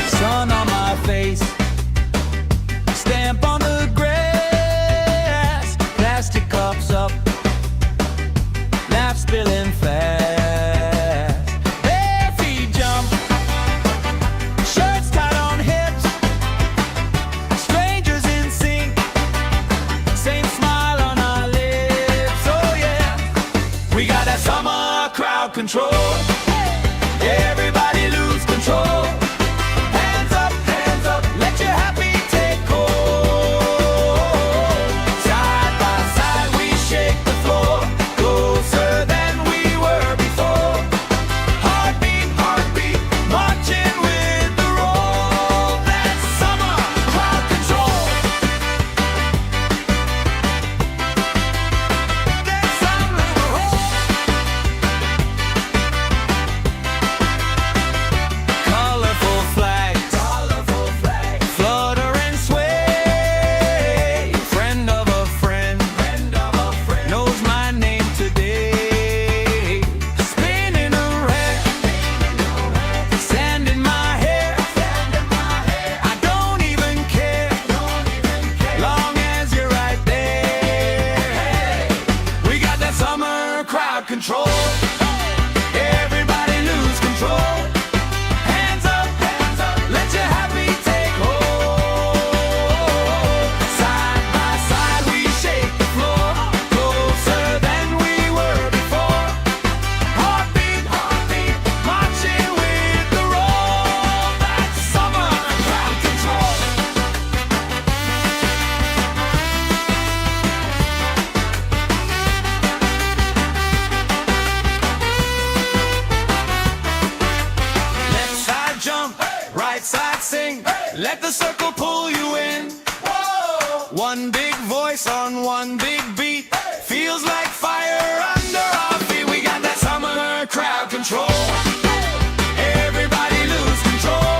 Sun on my face, stamp on the grass, plastic cups up, laugh spilling fast. Bare feet jump, shirts tied on hips, strangers in sync, same smile on our lips. Oh yeah, we got that summer crowd control. Everybody lose control. Hands up, let your happy take hold. Side by side we shake the floor, closer than we were before. Heartbeat, heartbeat, marching with the roll. That's summer crowd control. That's summer. Colorful flags, flutter and sway. Friend of a friend, knows my name today. Spinning around, sand in my hair. I don't even care, long as you're right there. We got that summer crowd control. Everybody lose control. Hands up, let your happy take hold. Side by side we shake the floor, closer than we were before. Heartbeat, heartbeat, marching with the roll. That's summer crowd control. Left side jump, right side sing. Let the circle pull you in. One big voice on one big beat. Feels like fire under our feet. We got that summer crowd control. Everybody lose control.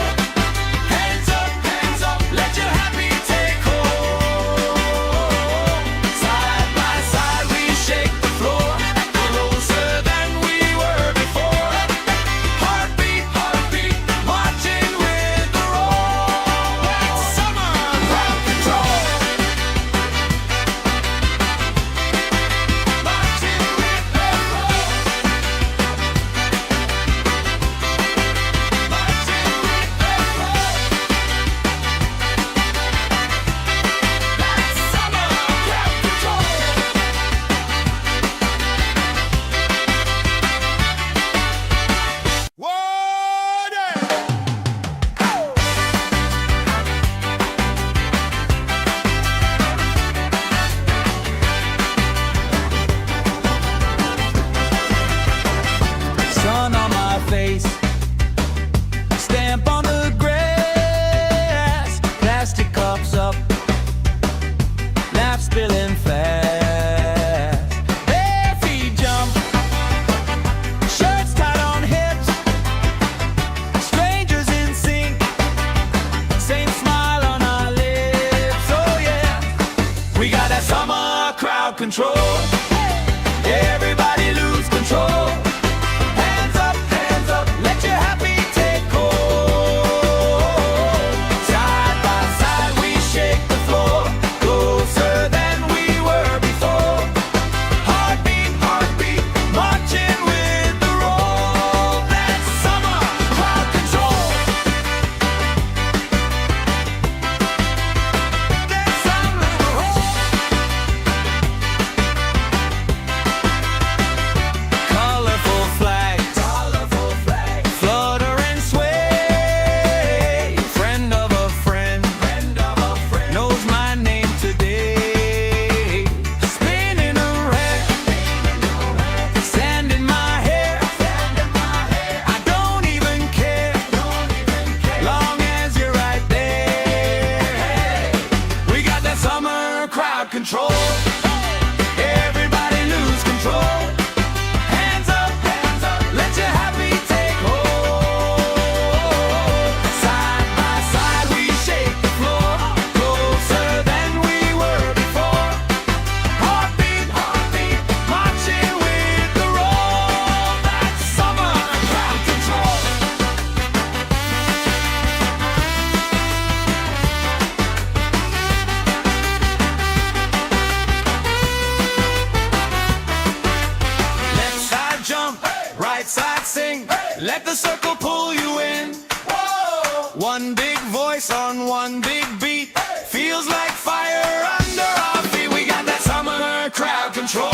let the circle pull you in. Whoa. One big voice on one big beat, feels like fire under our feet. We got that summer crowd control.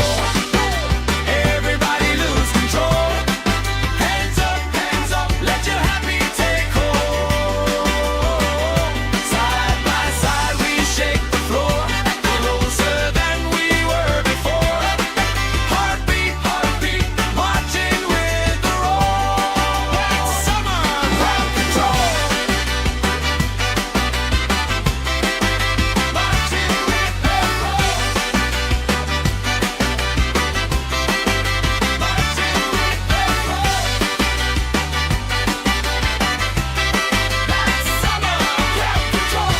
Everybody lose control. Hands up, let your happy take hold. Side by side we shake the floor, closer than we were before. Heartbeat, marching with the roll. That's summer crowd control. Marching with the roll. Marching with the roll. That's summer crowd control.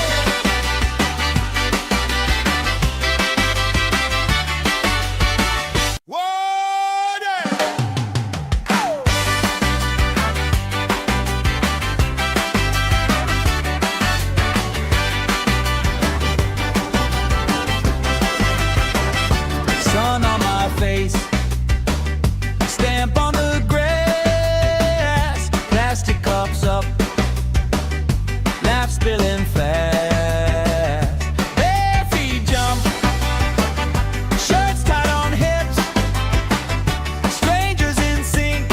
Sun on my face, stamp on the grass, plastic cups up, laugh spilling fast. Bare feet jump, shirts tied on hips, strangers in sync,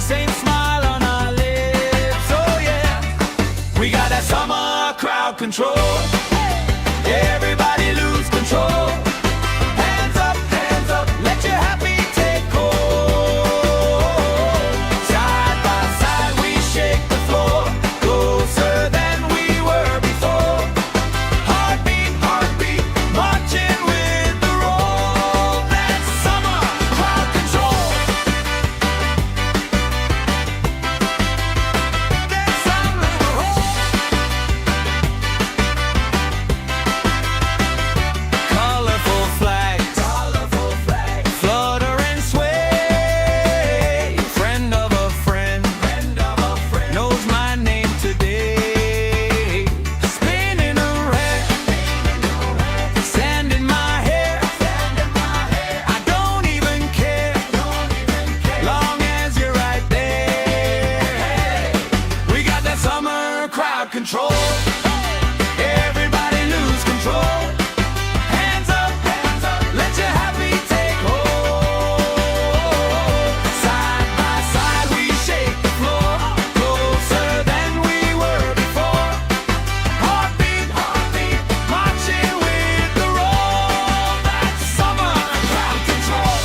same smile on our lips. Oh yeah, we got that summer crowd control. Everybody lose control. Hands up, let your happy take hold. Side by side we shake the floor, closer than we were before. Heartbeat, marching with the roll. That's summer crowd control. That's summer crowd. Colorful flags, flutter and sway. Friend of a friend, knows my name today. Spinning around, sand in my hair. I don't even care, long as you're right there. We got that summer crowd control. Everybody lose control. Hands up, let your happy take hold. Side by side we shake the floor, closer than we were before. Heartbeat, marching with the roll. That's summer crowd control.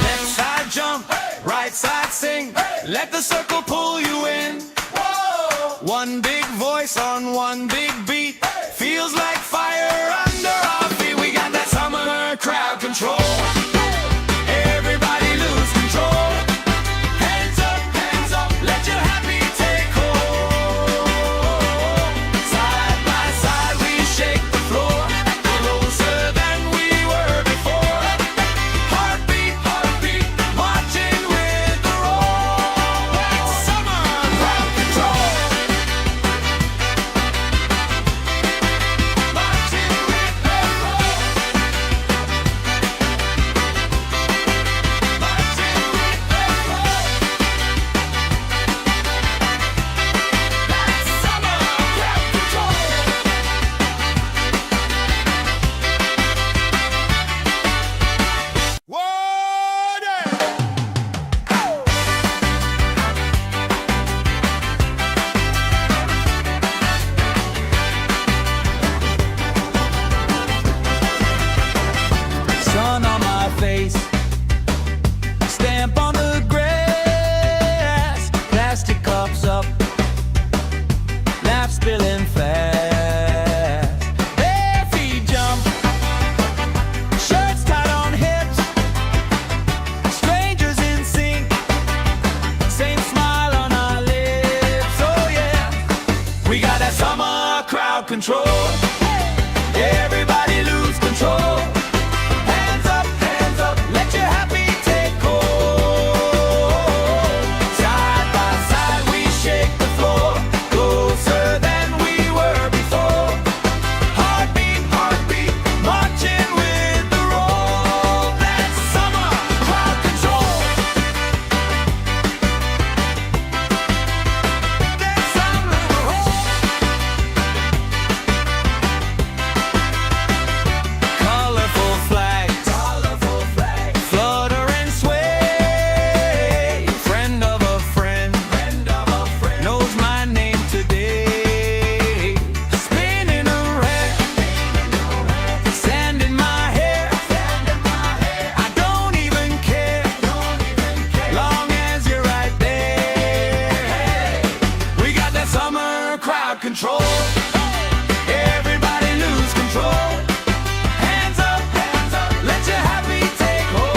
Left side jump, right side sing, let the circle pull you in. One big voice on one big beat, feels like fire under our feet. We got that summer crowd control. Everybody lose control. Hands up, let your happy take hold. Side by side we shake the floor, closer than we were before. Heartbeat, marching with the roll. That's summer crowd control. Marching with the roll. Marching with the roll. That's summer crowd control. Sun on my face, stamp on the grass, plastic cups up, laugh spilling fast. Bare feet jump, shirts tied on hips, strangers in sync, same smile on our lips. Oh yeah, we got that summer crowd control. Everybody lose control. Hands up, let your happy take hold. Side by side we shake the floor, closer than we crowd control. Everybody lose control. Hands up, let your happy take hold.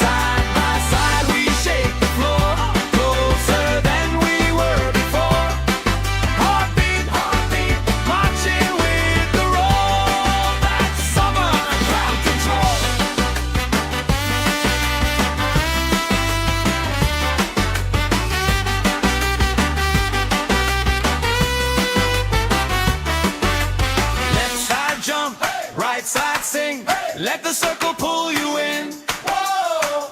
Side by side we shake the floor, closer than we were before. Heartbeat, marching with the roll. That's summer crowd control. Left side jump, right side sing. Let the circle pull you in.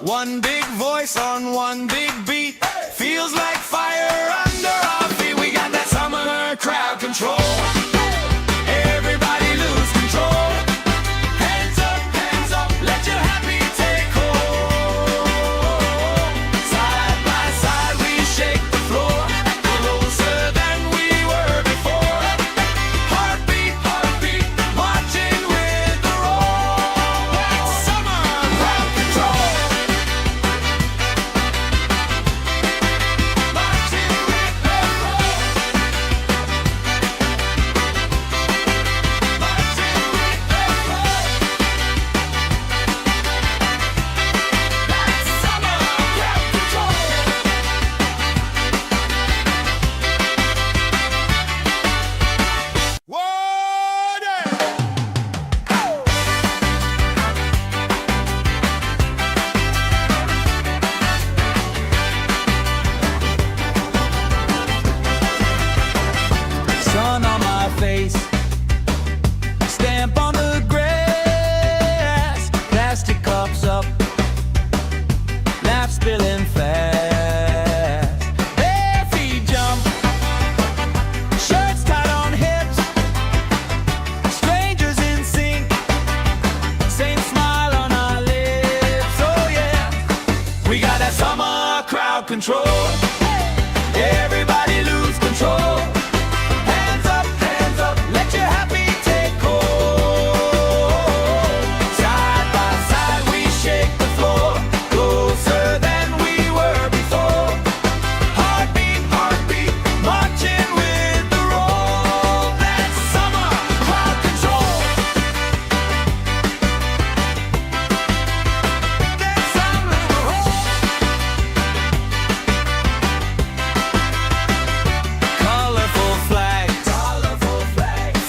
One big voice on one big beat. Feels like fire under our feet. We got that summer crowd control. Everybody lose control. Hands up, let your happy take hold. Side by side we shake the floor, closer than we were before. Heartbeat, marching with the roll. That's summer crowd control. Marching with the roll. Marching with the roll. That's summer crowd control. Sun on my face, stamp on the grass, plastic cups up, laugh spilling fast. Bare feet jump, shirts tied on hips, strangers in sync, same smile on our lips. Oh yeah, we got that summer crowd control. Everybody lose control. Hands up, let your happy take hold. Side by side we shake the floor, closer than we were before. Heartbeat, marching with the roll. That's summer crowd control. That's summer control. Colorful flags,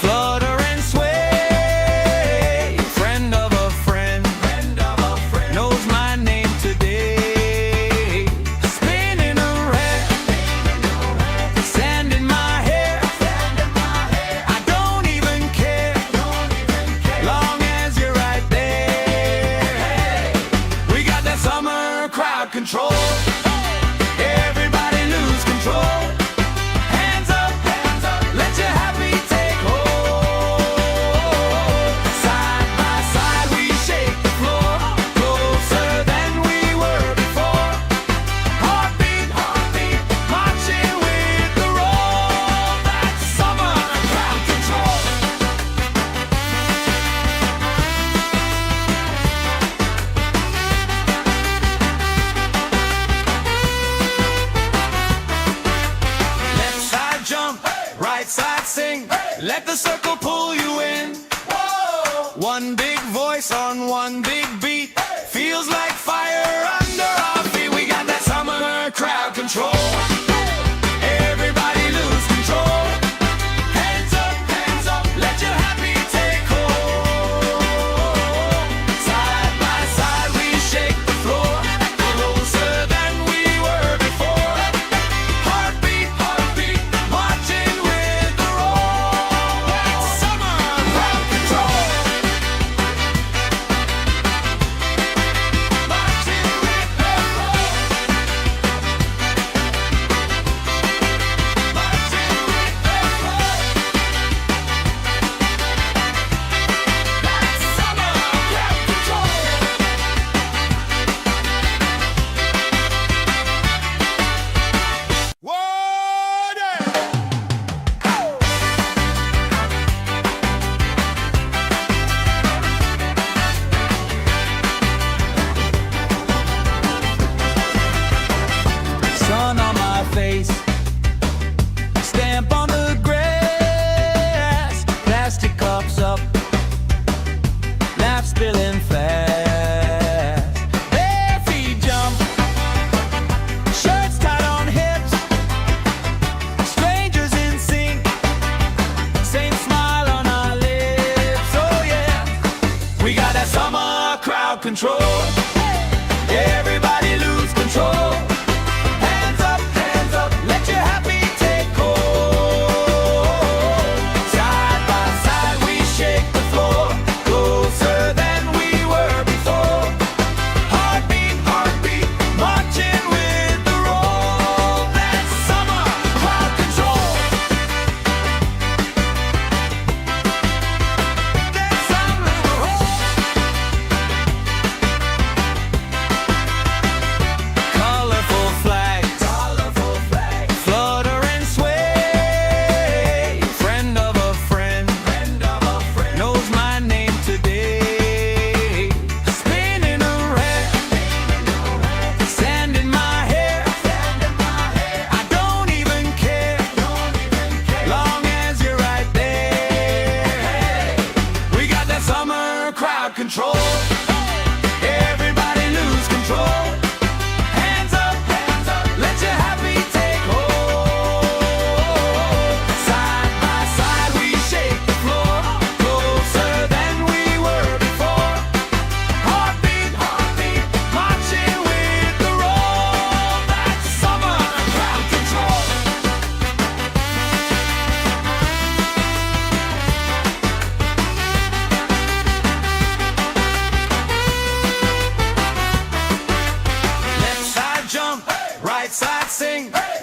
flutter and sway. Friend of a friend, knows my name today. Spinning around, sand in my hair. I don't even care, long as you're right there. We got that summer crowd control. Everybody lose control. Hands up, let your happy take hold. Side by side we shake the floor, closer than we were before. Heartbeat, marching with the roll. That's summer crowd control. Left side jump, right side sing. Let the circle pull you in. One big voice on one big beat. Feels like fire under our feet. We got that summer crowd control. Everybody lose control. Hands up, let your happy take hold. Side by side we shake the floor, closer than we were before. Heartbeat, marching with the roll. That's summer crowd control. Marching with the roll.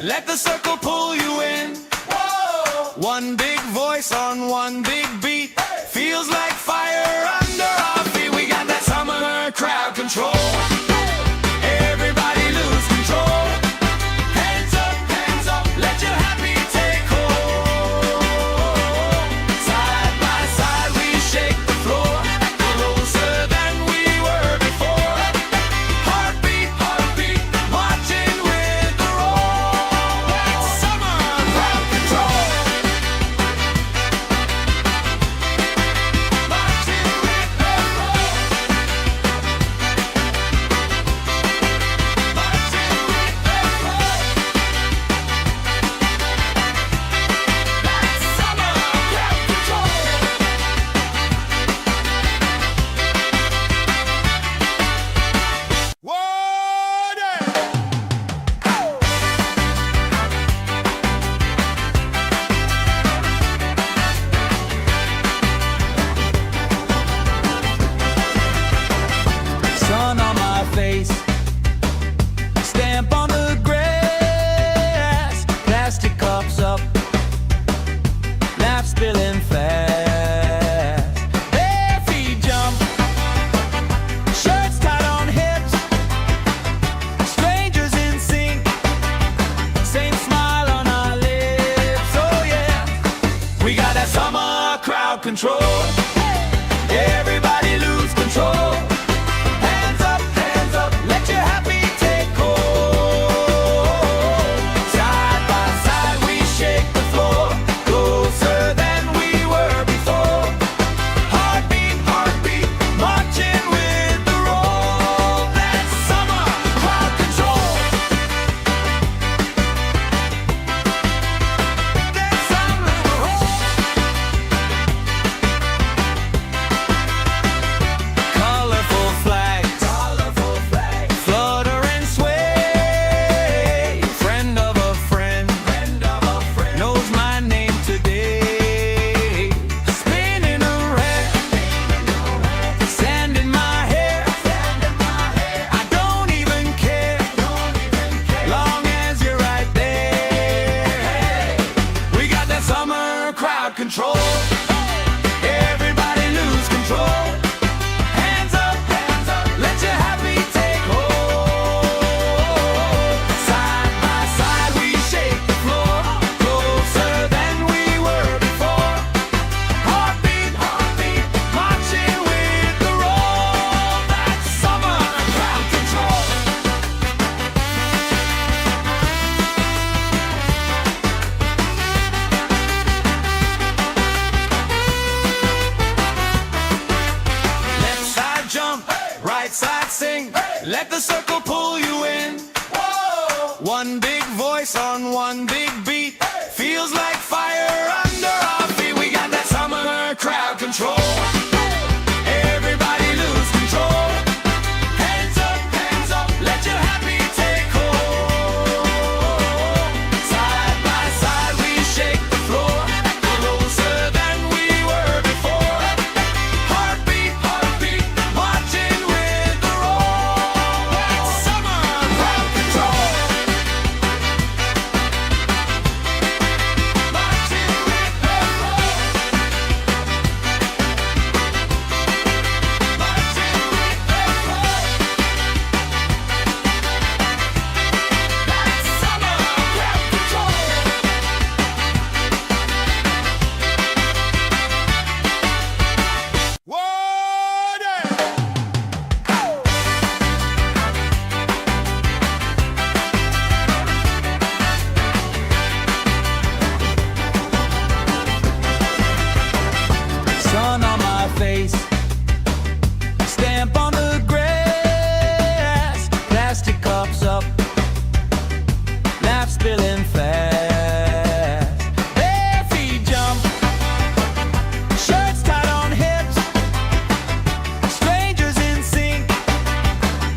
Let the circle pull you in. Whoa. One big voice on one big beat. Feels like fire under our feet. We got that summer crowd control. Everybody lose control. Hands up, let your happy take hold. Side by side we shake the floor, closer than we were before. Heartbeat, heartbeat, marching with the roll. That's summer crowd control. Marching with the roll. Marching with the roll. That's summer crowd control. Sun on my face, stamp on the grass, plastic cups up, laugh spilling fast. Bare feet jump, shirts tied on hips, strangers in sync, same smile on our lips. Oh yeah, we got that summer crowd control. Everybody lose control. Hands up, let your happy take hold. Side by side we shake the floor, closer than we were before. Heartbeat, heartbeat, marching with the roll. That's summer crowd control. That's summer control. Colorful flags, flutter and sway. Friend of a friend, knows my name today. Spinning around, sand in my hair. I don't even care, long as you're right there. We got that summer crowd control. Everybody lose control. Hands up, let your happy take hold. Side by side we shake the floor, closer than we were before. Heartbeat, heartbeat, marching with the roll. That's summer crowd control. Left side jump, right side sing. Let the circle pull you in. Whoa. One big voice on one big beat. Feels like fire under our feet. We got that summer crowd control. Everybody lose control. Hands up, let your happy take hold. Side by side we shake the floor, closer than we were before. Heartbeat, heartbeat, marching with the roll. That's summer crowd control. Marching with the roll. Marching with the roll. That's summer crowd control. Sun on my face, stamp on the grass, plastic cups up, laugh spilling fast. Bare feet jump, shirts tied on hips, strangers in sync,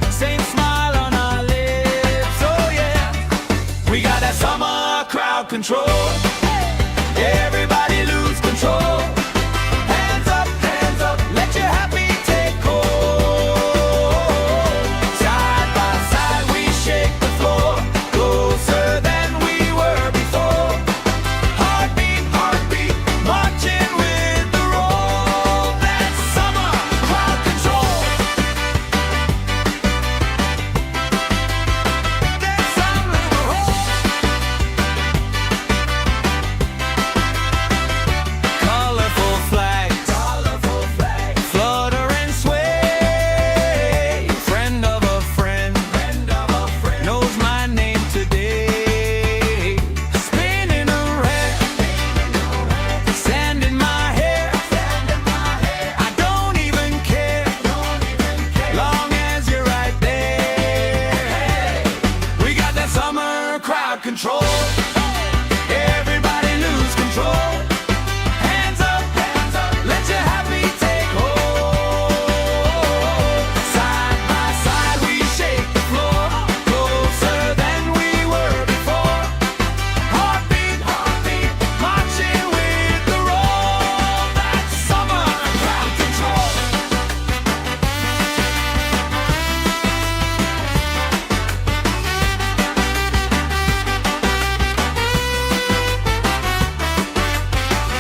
same smile on our lips. Oh yeah, we got that summer crowd control. Everybody lose control. Hands up, let your happy take hold. Side by side we shake the floor, closer than we control. Everybody lose control. Hands up, let your happy take hold. Side by side we shake the floor, closer than we were before. Heartbeat, marching with the roll. That's summer crowd control.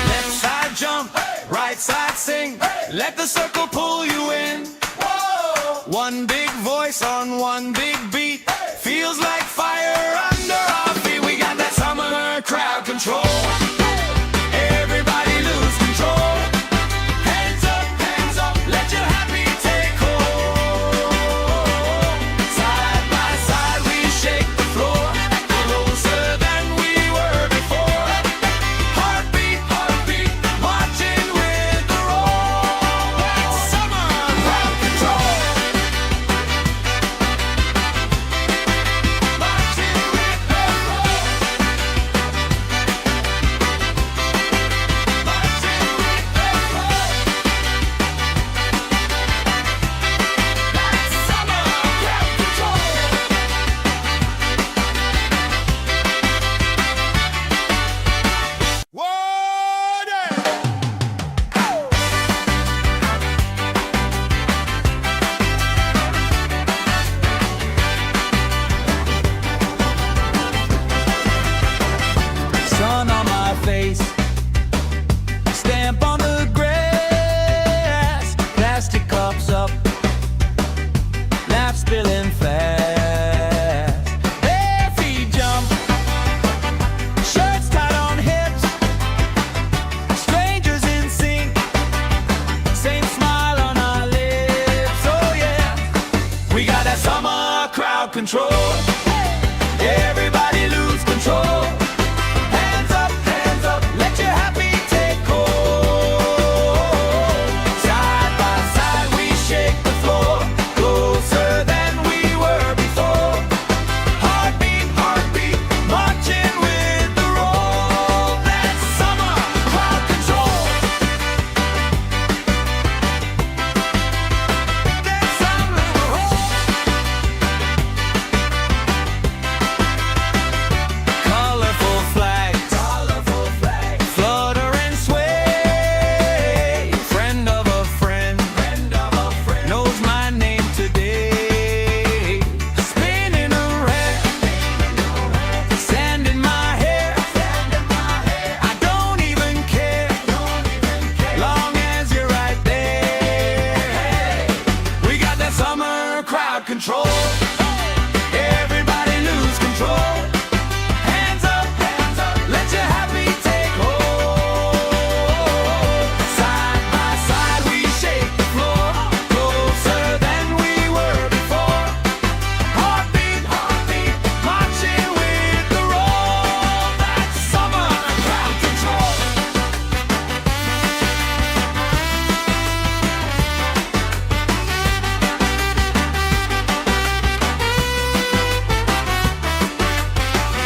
Left side jump, right side sing. Let the circle pull you in. One big voice on one big beat. Feels like fire under our feet. We got that summer crowd control. Everybody lose control. Hands up, let your happy take hold. Side by side we shake the floor, closer than we were before. Heartbeat, marching with the roll. That's summer crowd control. Marching with the roll. Marching with the roll. That's summer crowd control. Sun on my face, stamp on the grass, plastic cups up, laugh spilling fast. Bare feet jump, shirts tied on hips, strangers in sync, same smile on our lips. Oh yeah, we got that summer crowd control. Everybody lose control. Hands up, let your happy take hold. Side by side we shake the floor, closer than we were before. Heartbeat, marching with the roll. That's summer crowd control. That's summer crowd. Colorful flags, flutter and sway. Friend of a friend, knows my name today. Spinning around, sand in my hair. I don't even care, long as you're right there. We got that summer crowd control. Everybody lose control. Hands up, let your happy take hold. Side by side we shake the floor, closer than we were before. Heartbeat, marching with the roll. That's summer crowd control.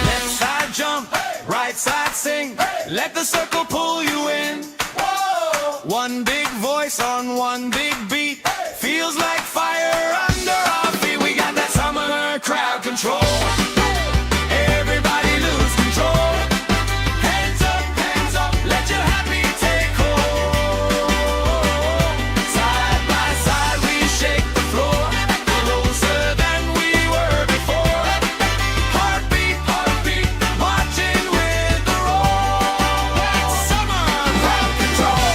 Left side jump, right side sing. Let the circle pull you in. One big voice on one big beat. Feels like fire under our feet. We got that summer crowd control. Everybody lose control. Hands up, let your happy take hold. Side by side we shake the floor, closer than we were before. Heartbeat, marching with the roll. That's summer crowd control.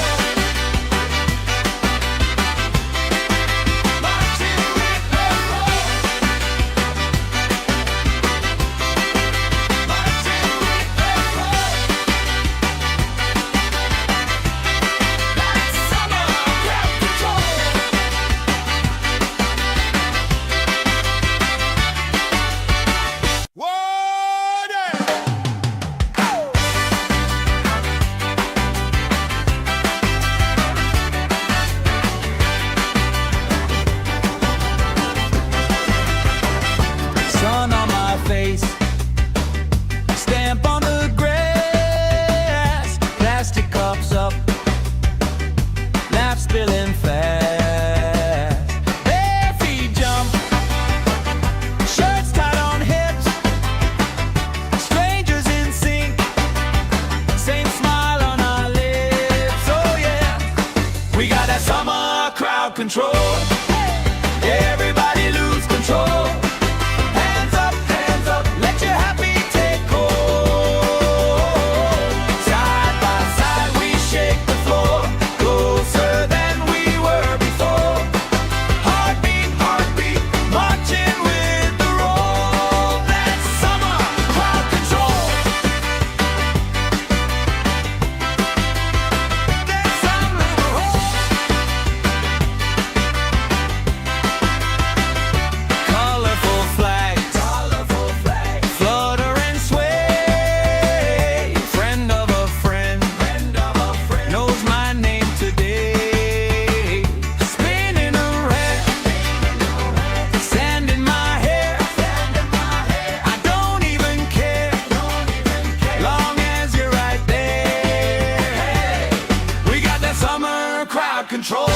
Marching crowd control. Everybody lose control. Hands up, let your happy take hold. Side by side we shake the floor, closer than we were before. Heartbeat, marching with the roll. That's summer crowd control. That's summer. Colorful flags, flutter and sway. Friend of a friend, knows my name today. Spinning around, sand in my hair. I don't even care, long as you're right there. We got that summer crowd control.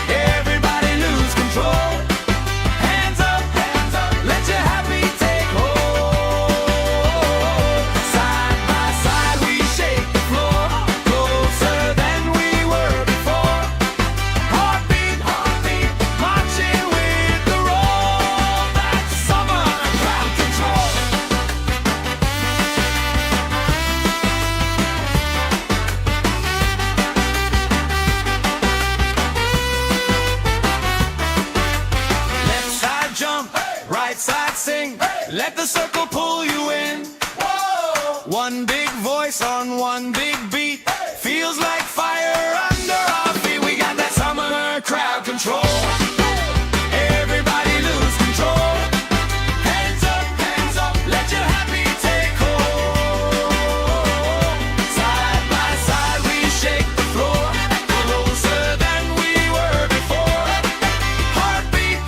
Everybody lose control. Hands up, let your happy take hold. Side by side we shake the floor, closer than we were before. Heartbeat, marching with the roll. That's summer crowd control. Left side jump, right side sing. Let the circle pull you in. One big voice on one big beat. Feels like fire under our feet. We got that summer crowd control. Everybody lose control. Hands up, let your happy take hold. Side by side we shake the floor, closer than we were before. Heartbeat,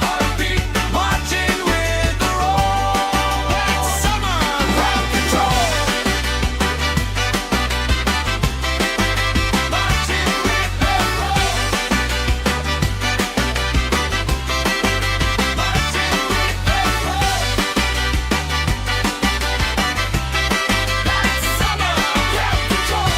marching with the roll. That's summer crowd control. Marching with the roll. Marching with the roll. That's summer crowd control.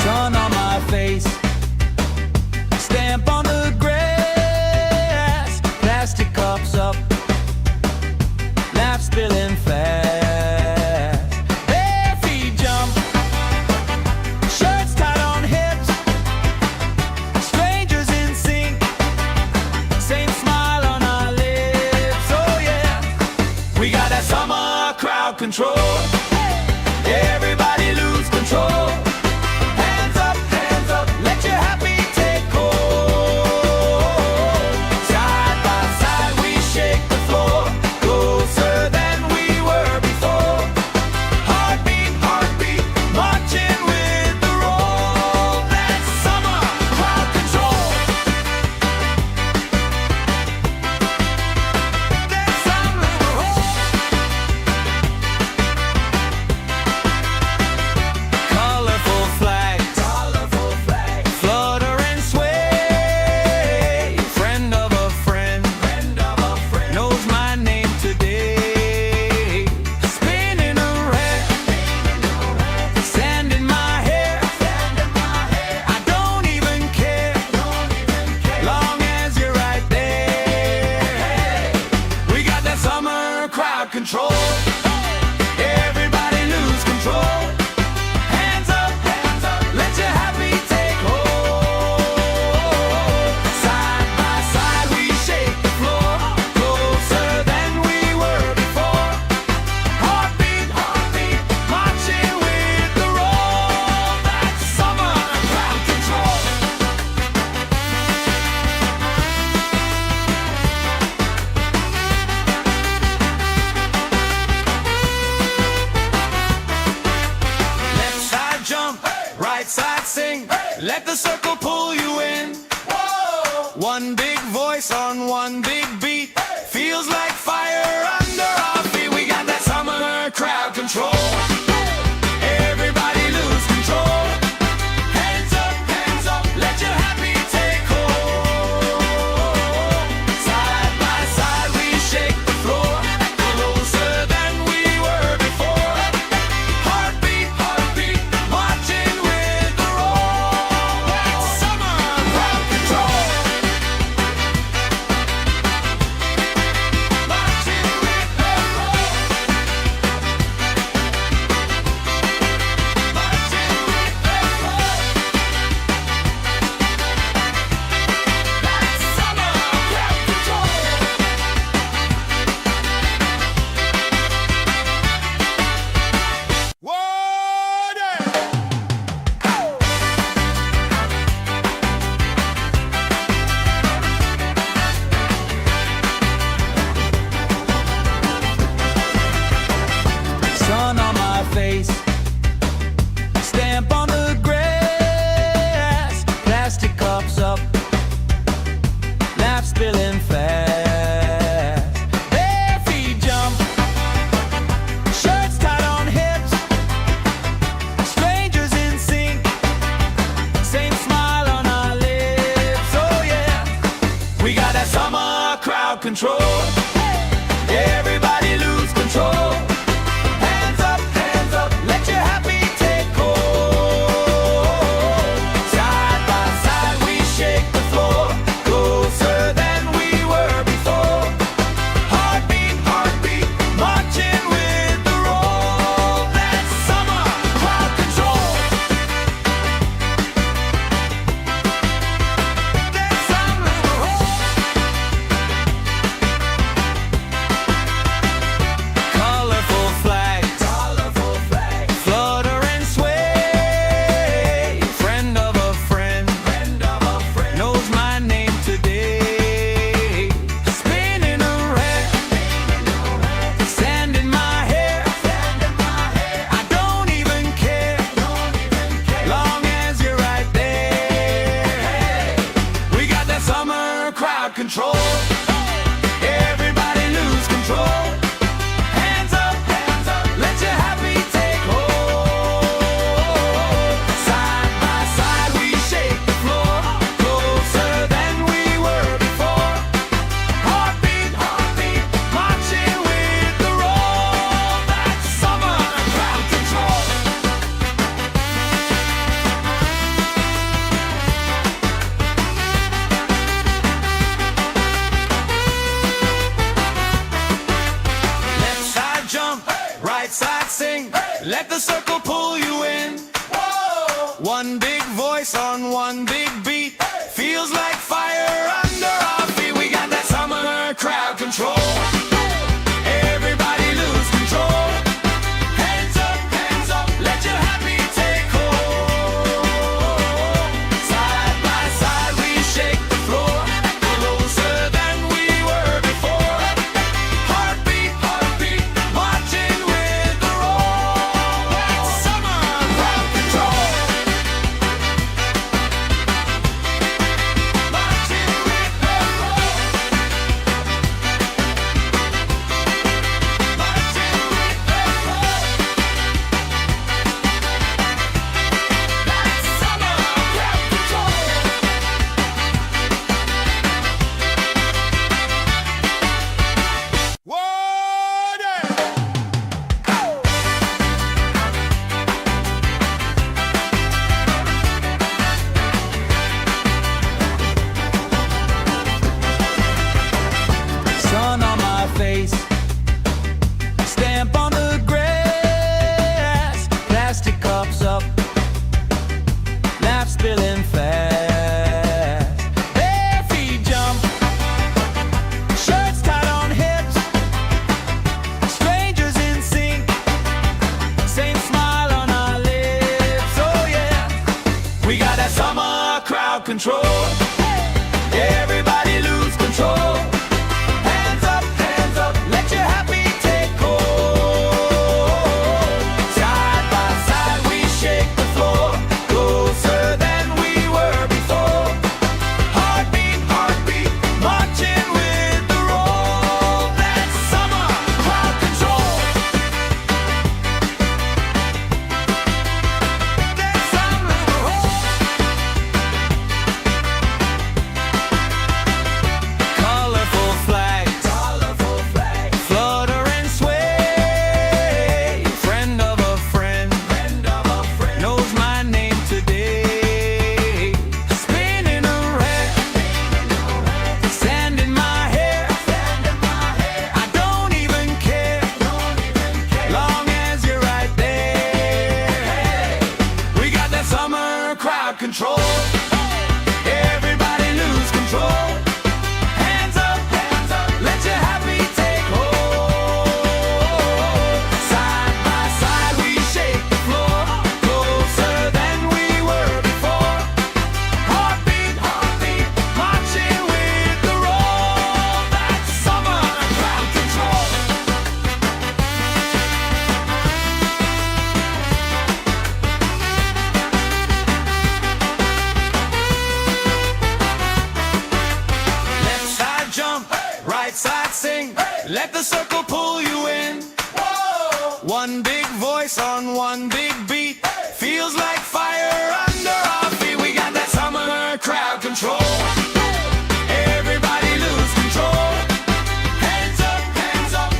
Sun on my face, stamp on the grass, plastic cups up, laugh spilling fast. Bare feet jump, shirts tied on hips, strangers in sync, same smile on our lips. Oh yeah, we got that summer crowd control. Everybody lose control. Hands up, let your happy take hold. Side by side we shake the floor, closer than we were before. Heartbeat, marching with the roll. That's summer crowd control. That's summer. Colorful flags, flutter and sway. Friend of a friend, knows my name today. Spinning around, sand in my hair. I don't even care, long as you're right there. We got that summer crowd control. Everybody lose control. Hands up, let your happy take hold. Side by side we shake the floor, closer than we were before. Heartbeat, marching with the roll. That's summer crowd control. Left side jump, right side sing. Let the circle pull you in. One big voice on one big beat. Feels like fire under our feet. We got that summer crowd control. Everybody lose control. Everybody lose control. Hands up, let your happy take hold. Side by side we shake the floor, closer than we were before. Heartbeat, heartbeat, marching with the roll. That's summer crowd control. That's summer roll. Colorful flags, flutter and sway. Friend of a friend, knows my name today. Spinning around, sand in my hair. I don't even care, long as you're right there. We got that summer crowd control. Everybody lose control. Hands up, let your happy take hold. Side by side we shake the floor, closer than we were before. Heartbeat, heartbeat, marching with the roll. That's summer crowd control. Left side jump, right side sing. Let the circle pull you in. One big voice on one big beat. Feels like fire under our feet. We got that summer crowd control. Everybody lose control. Hands up, let your happy take hold. Side by side we shake the floor, closer than we were before. Heartbeat, heartbeat, marching with the roll. That's summer crowd control. Marching with the roll. Marching with the roll. That's summer crowd control. Sun on my face, stamp on the grass, plastic cups up, laugh spilling fast. Bare feet jump, shirts tied on hips, strangers in sync, same smile on our lips. Oh yeah, we got that summer crowd control. Everybody lose control. Hands up, let your happy take hold. Side by side we shake the floor, closer than we were before. Heartbeat, heartbeat, marching with the roll. That's summer crowd control. That's summer roll. Colorful flags, flutter and sway. Friend of a friend, knows my name today. Spinning around, sand in my hair. I don't even care, long as you're right there. We got that summer crowd control. Everybody lose control. Hands up, let your happy take hold. Side by side we shake the floor, closer than we were before. Heartbeat, heartbeat, marching with the roll. That's summer crowd control. Left side jump, right side sing. Let the circle pull you in. One big voice on one big beat. Feels like fire under our feet. We got that summer crowd control. Everybody lose control. Hands up,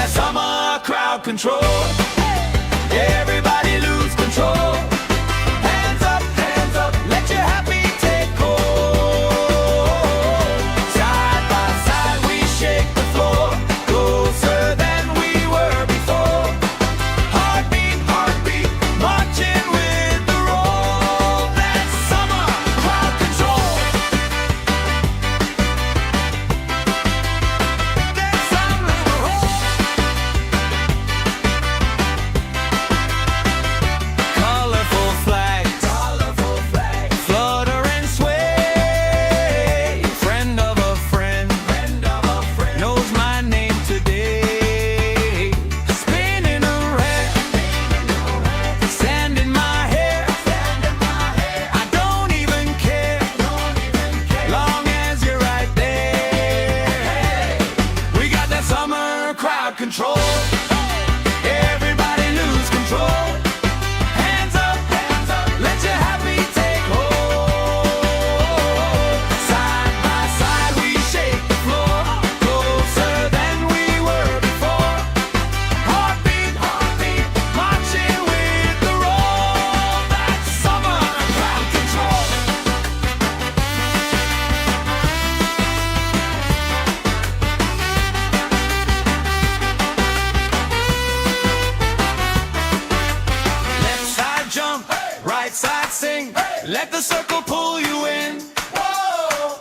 that summer crowd control. Everybody lose control. Hands up, let your happy take hold. Side by side we shake the floor, closer than we were before. Heartbeat, heartbeat, marching with the roll. That's summer crowd control. That's summer crowd. Colorful flags, flutter and sway. Friend of a friend, knows my name today. Spinning around, sand in my hair. I don't even care, long as you're right there. We got that summer crowd control. Everybody lose control. Hands up, let your happy take hold. Side by side we shake the floor, closer than we were before. Heartbeat, heartbeat, marching with the roll. That's summer crowd control. Left side jump, right side sing. Let the circle pull you in.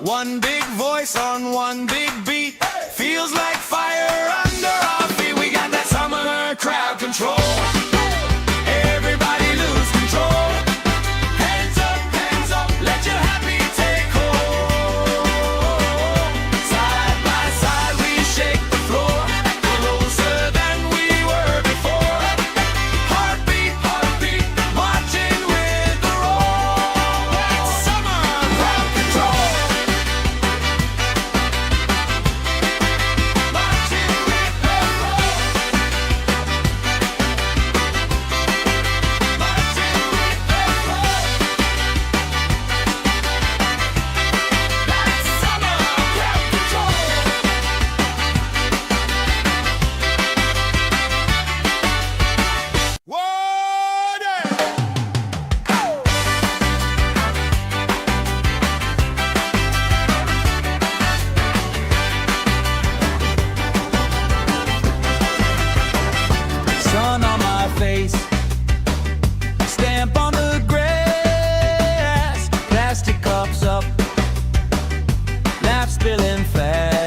One big voice on one big beat. Feels like fire under our feet. We got that summer crowd control. Everybody lose control. Hands up, let your happy take hold. Side by side we shake the floor, closer than we were before. Heartbeat, heartbeat, marching with the roll. That's summer crowd control. Marching with the roll. Marching with the roll. That's summer crowd control. Sun on my face, stamp on the grass, plastic cups up, laugh spilling fast.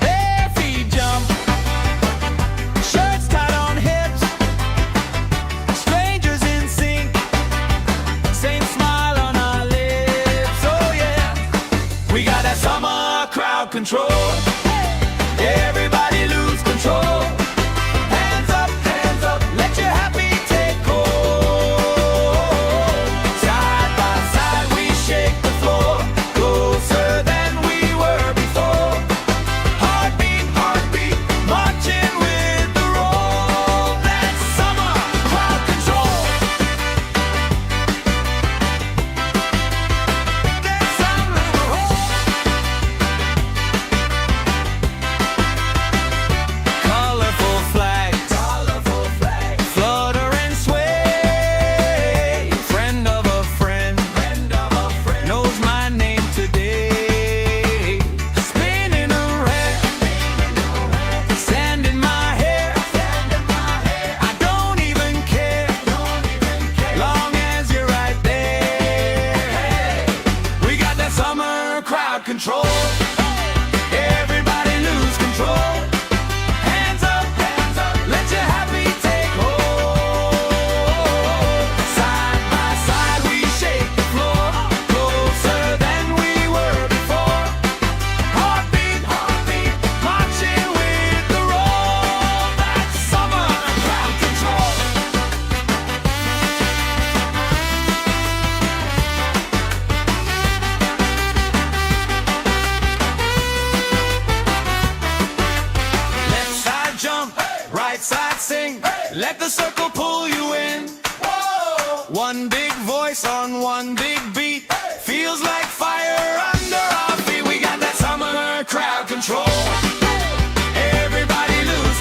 Bare feet jump, shirts tied on hips, strangers in sync, same smile on our lips. Oh yeah, we got that summer crowd control. Everybody lose control. Hands up, let your happy take hold. Side by side we shake the floor, closer than we were before. Heartbeat, heartbeat, marching with the roll. That's summer crowd control. That's summer crowd. Colorful flags, flutter and sway. Friend of a friend, knows my name today. Spinning around, sand in my hair. I don't even care, long as you're right there. We got that summer crowd control. Everybody lose control. Hands up, let your happy take hold. Side by side we shake the floor, closer than we were before. Heartbeat, heartbeat, marching with the roll. That's summer crowd control. Left side jump, right side sing. Let the circle pull you in. One big voice on one big beat. Feels like fire under our feet. We got that summer crowd control. Everybody lose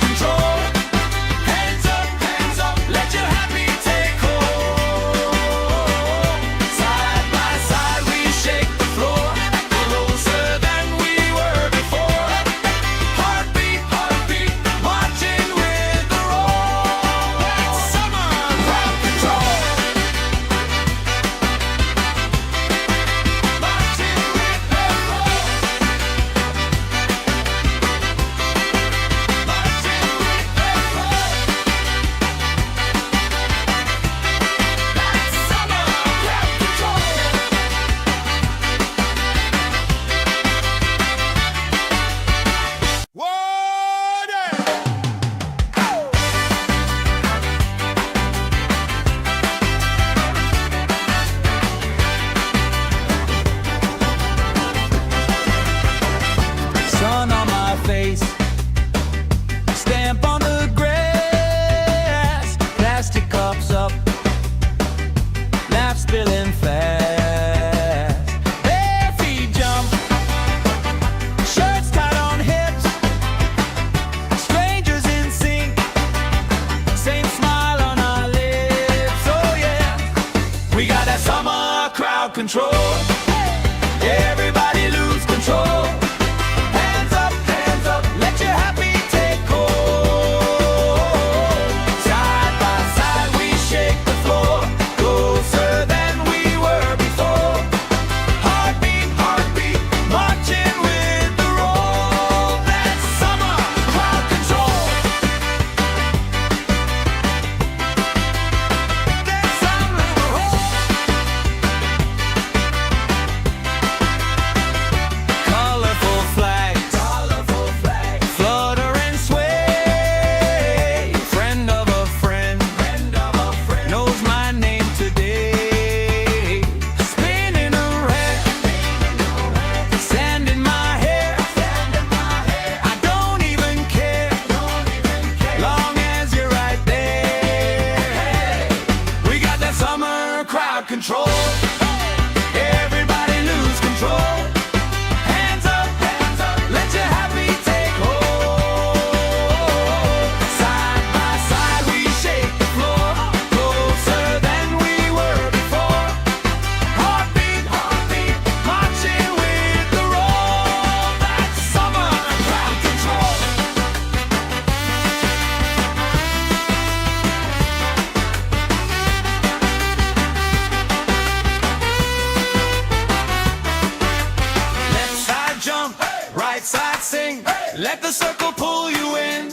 right side sing. Let the circle pull you in.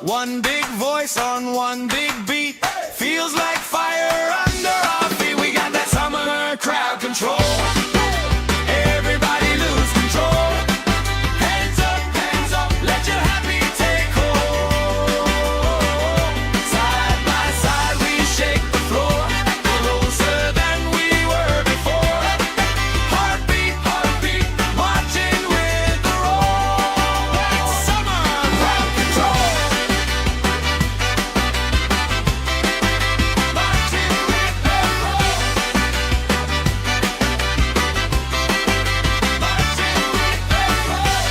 One big voice on one big beat. Feels like fire under our feet. We got that summer crowd control. Everybody lose control. Hands up, let your happy take hold. Side by side we shake the floor, closer than we were before. Heartbeat, marching with the roll. That's summer crowd control. Marching with the roll. Marching with the roll.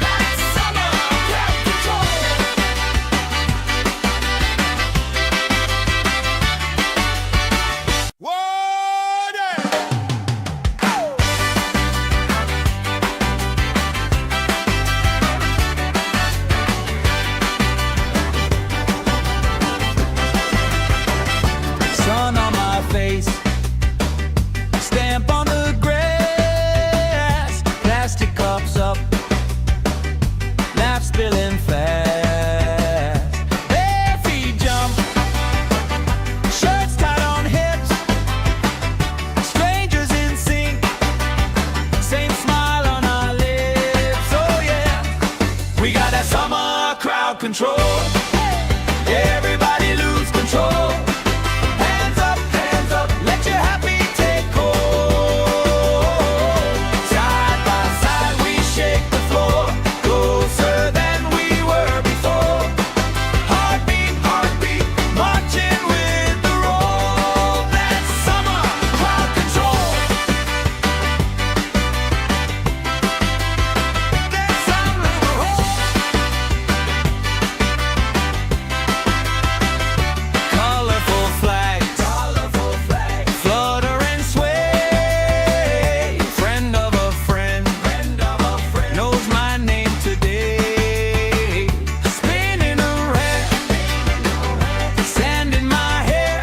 That's summer crowd control. Sun on my face, stamp on the grass, plastic cups up, laugh spilling fast. Bare feet jump, shirts tied on hips, strangers in sync, same smile on our lips. Oh yeah, we got that summer crowd control. Everybody lose control. Hands up, let your happy take hold. Side by side we shake the floor, closer than we were before. Heartbeat, marching with the roll. That's summer crowd control. That's summer crowd. Colorful flags, flutter and sway. Friend of a friend, knows my name today. Spinning around, sand in my hair.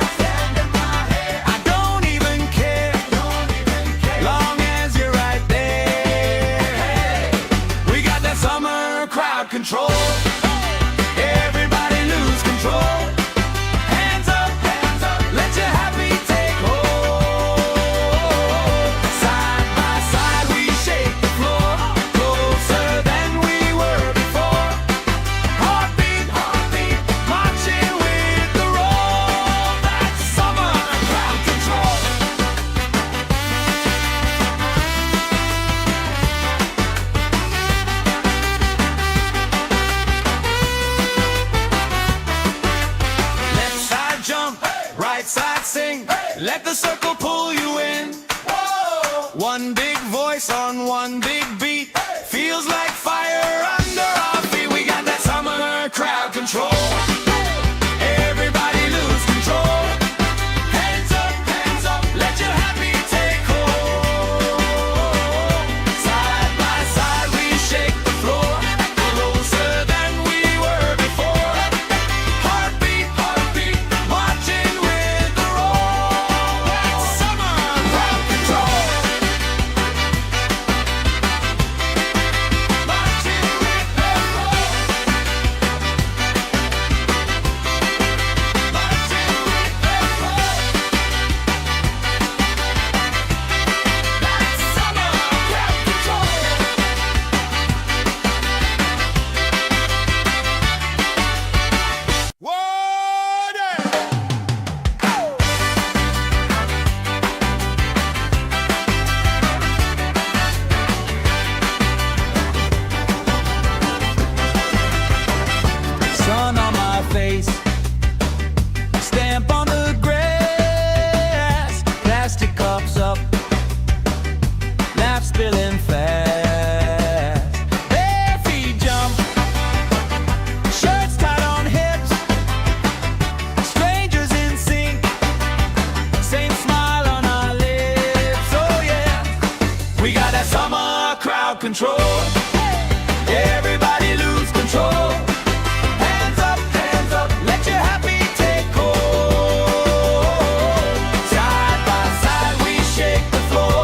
I don't even care, long as you're right there. We got that summer crowd control. Everybody lose control. Hands up, let your happy take hold. Side by side we shake the floor, closer than we were before. Heartbeat, marching with the roll. That's summer crowd control. Left side jump, right side sing. Let the circle pull you in. One big voice on one big beat. Feels like fire under our feet. We got that summer crowd control. Everybody lose control. Hands up, let your happy take hold. Side by side we shake the floor, closer than we were before. Heartbeat, marching with the roll. That's summer crowd control. Marching with the roll. Marching with the roll. That's summer crowd control. Sun on my face, stamp on the grass, plastic cups up, laugh spilling fast. Bare feet jump, shirts tied on hips, strangers in sync, same smile on our lips. Oh yeah, we got that summer crowd control. Everybody lose control. Hands up, let your happy take hold. Side by side we shake the floor,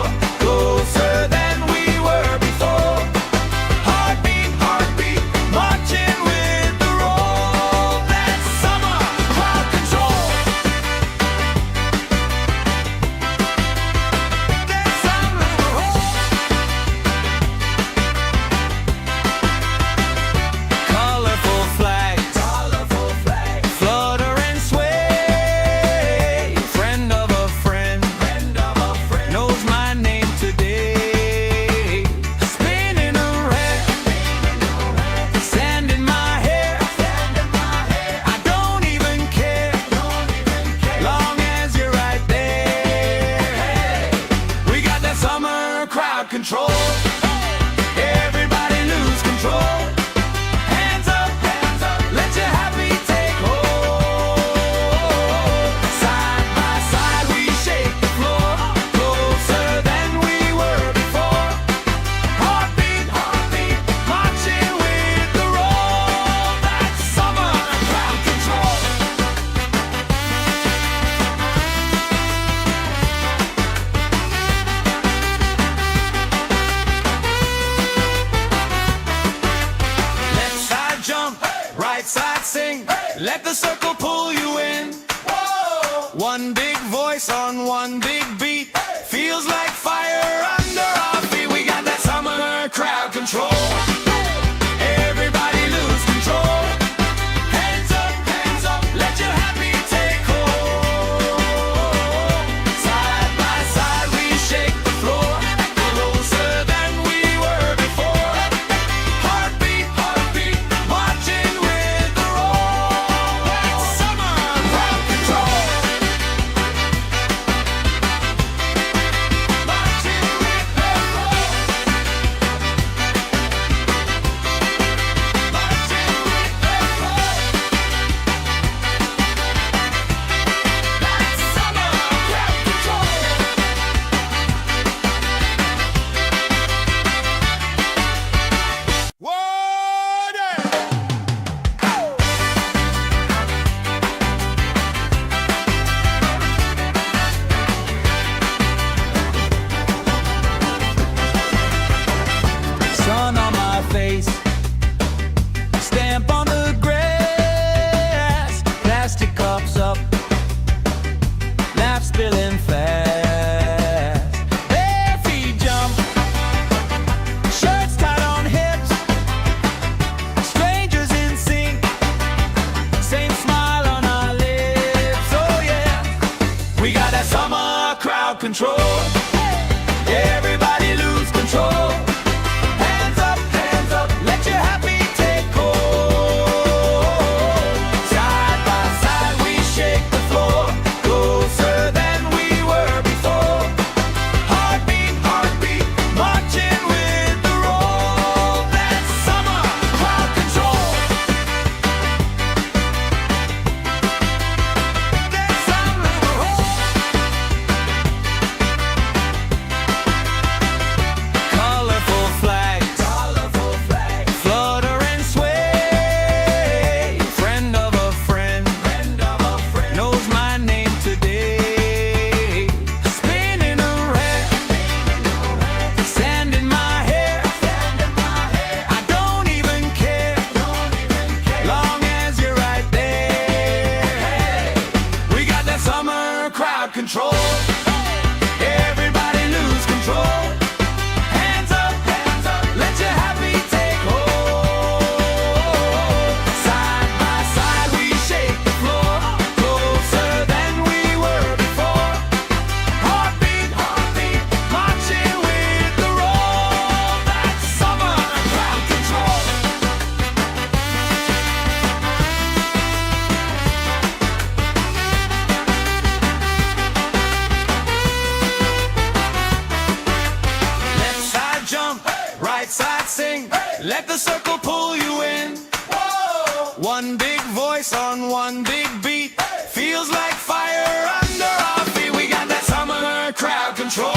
crowd control. Everybody lose control. Hands up, let your happy take hold. Side by side we shake the floor, closer than we were before. Heartbeat, marching with the roll. That's summer crowd control. Left side jump, right side sing. Let the circle pull you in. One big voice on one big beat. Feels like fire under our feet. We got that summer crowd control. Everybody lose control. Hands up, let your happy take hold. Side by side we shake the floor, closer than we were before. Heartbeat, marching with the roll. That's summer crowd control. Marching with the roll. Marching with the roll. That's summer crowd control. Sun on my face, stamp on the grass, plastic cups up, laugh spilling fast. Bare feet jump, shirts tied on hips, strangers in sync, same smile on our lips. Oh yeah, we got that summer crowd control. Everybody lose control. Hands up, let your happy take hold. Side by side we shake the floor, closer than we were before. Heartbeat, marching with the roll. That's summer crowd control. That's summer colorful flags, flutter and sway. Friend of a friend knows my name today. Spinning around, sand in my hair. I don't even care, long as you're right there. We got that summer crowd control. Everybody lose control. Hands up, let your happy take hold. Side by side we shake the floor, closer than we were before. Heartbeat, marching with the roll. That's summer crowd control. Left side jump, right side sing. Let the circle pull you in. One big voice on one big beat. Feels like fire under our feet. We got that summer crowd control.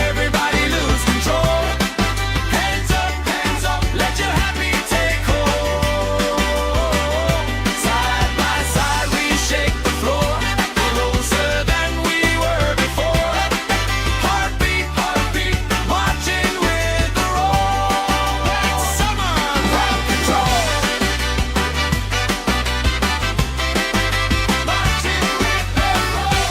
Everybody lose control. Hands up, let your happy take hold. Side by side we shake the floor, closer than we were before. Heartbeat, marching with the roll. That's summer crowd control. Marching with the roll.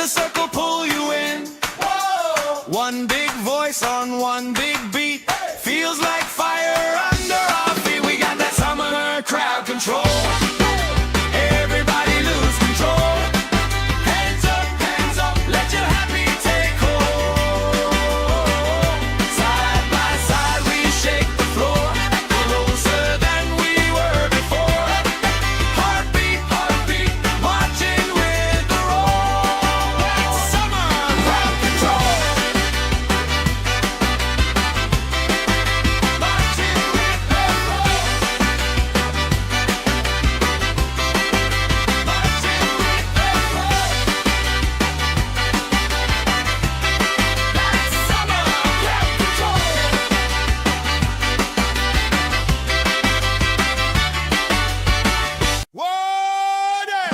the circle pull you in. Whoa! One big voice on one big beat. Hey! Feels like fire under our feet. We got that summer crowd control. Everybody lose control. Hands up, let your happy take hold. Side by side we shake the floor, closer than we were before. Heartbeat, heartbeat, marching with the roll. That's summer crowd control. Marching with the roll. Marching with the roll. That's summer crowd control. Water!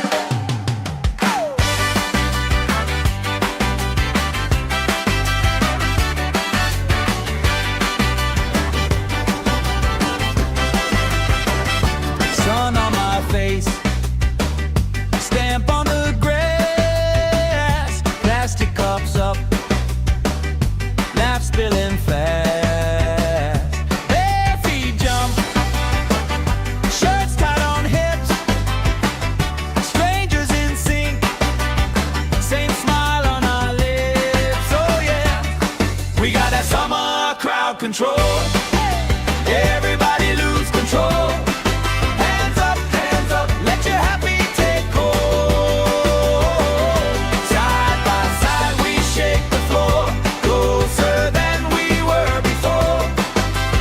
Sun on my face, stamp on the grass, plastic cups up, laugh spilling fast. Bare feet jump, shirts tied on hips, strangers in sync, same smile on our lips. Oh yeah, we got that summer crowd control. Everybody lose control. Hands up, let your happy take hold. Side by side we shake the floor, closer than we were before.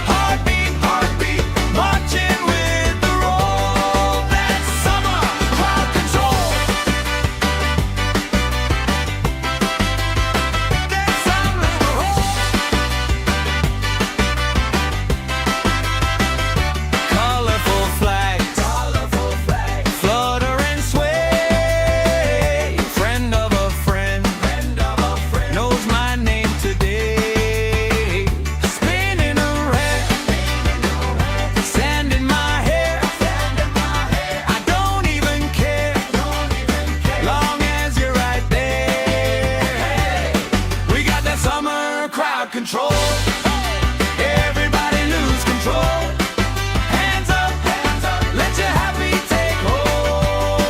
Heartbeat, heartbeat, marching with the roll. That's summer crowd control. That's summer crowd. Colorful flags, flutter and sway. Friend of a friend, knows my name today. Spinning around, sand in my hair. I don't even care, long as you're right there. We got that summer crowd control. Everybody lose control. Hands up, let your happy take hold.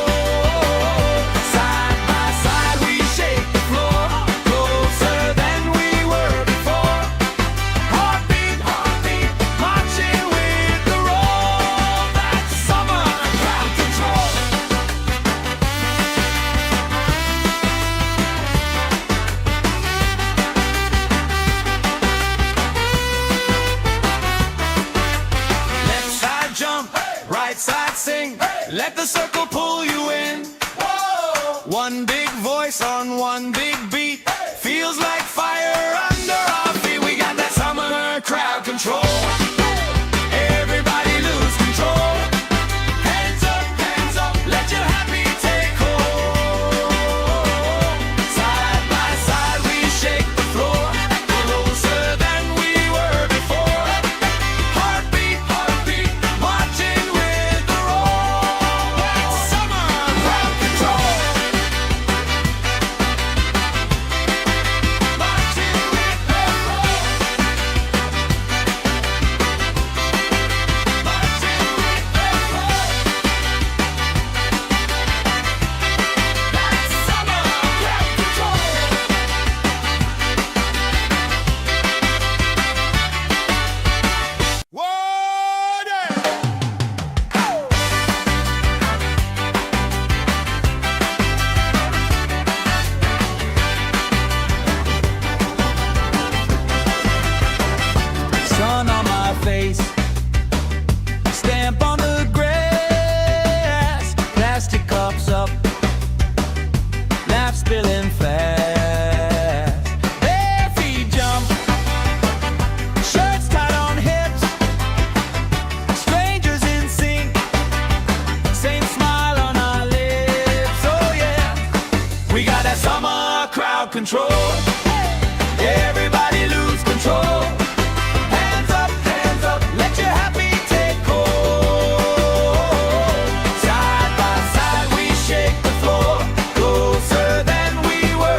Side by side we shake the floor, closer than we were before. Heartbeat, heartbeat, marching with the roll. That's summer crowd control. Left side jump, right side sing. Let the circle pull you in. Whoa! One big voice on one big beat. Feels like fire under our feet. We got that summer crowd control. Everybody lose control. Hands up, let your happy take hold. Side by side we shake the floor, closer than we were before. Heartbeat, heartbeat, marching with the roll. That's summer crowd control. Marching with the roll. Marching with the roll. That's summer crowd control. Water! Sun on my face, stamp on the grass, plastic cups up, laugh spilling fast. Bare feet jump, shirts tied on hips, strangers in sync, same smile on our lips. Oh yeah, we got that summer crowd control. Everybody lose control. Hands up, let your happy take hold. Side by side we shake the floor, closer than we were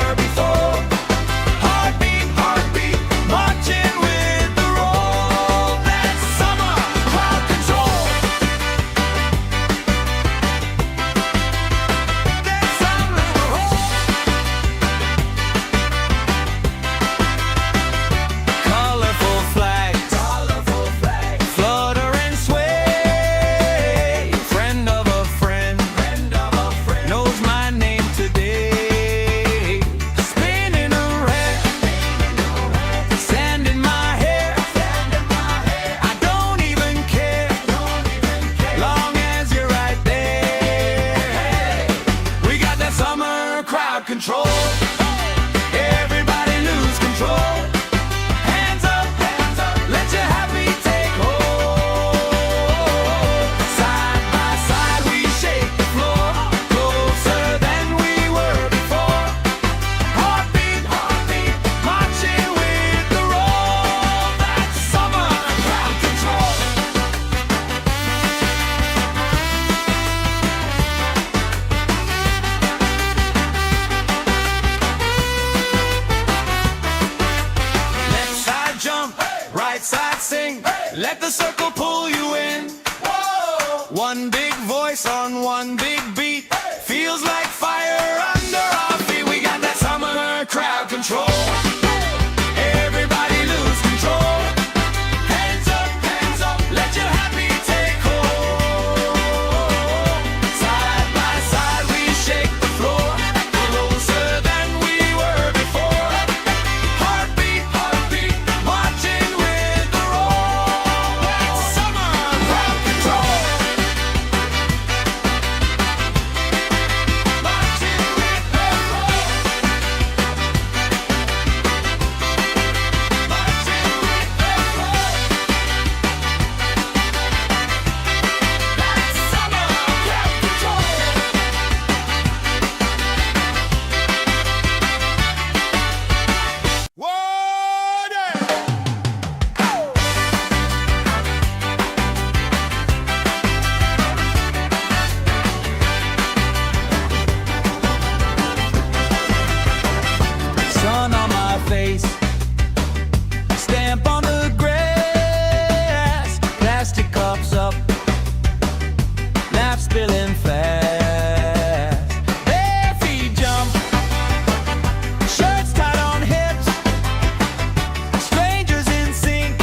the circle pull you in. Whoa! One big voice on one big beat. Feels like fire under our feet. We got that summer crowd control. Everybody lose control. Hands up, let your happy take hold. Side by side we shake the floor, closer than we were before. Heartbeat, marching with the roll. That's summer crowd control. Marching with the roll. Marching with the roll. That's summer crowd control. Sun on my face, stamp on the grass, plastic cups up, laugh spilling fast. Bare feet jump, shirts tied on hips, strangers in sync,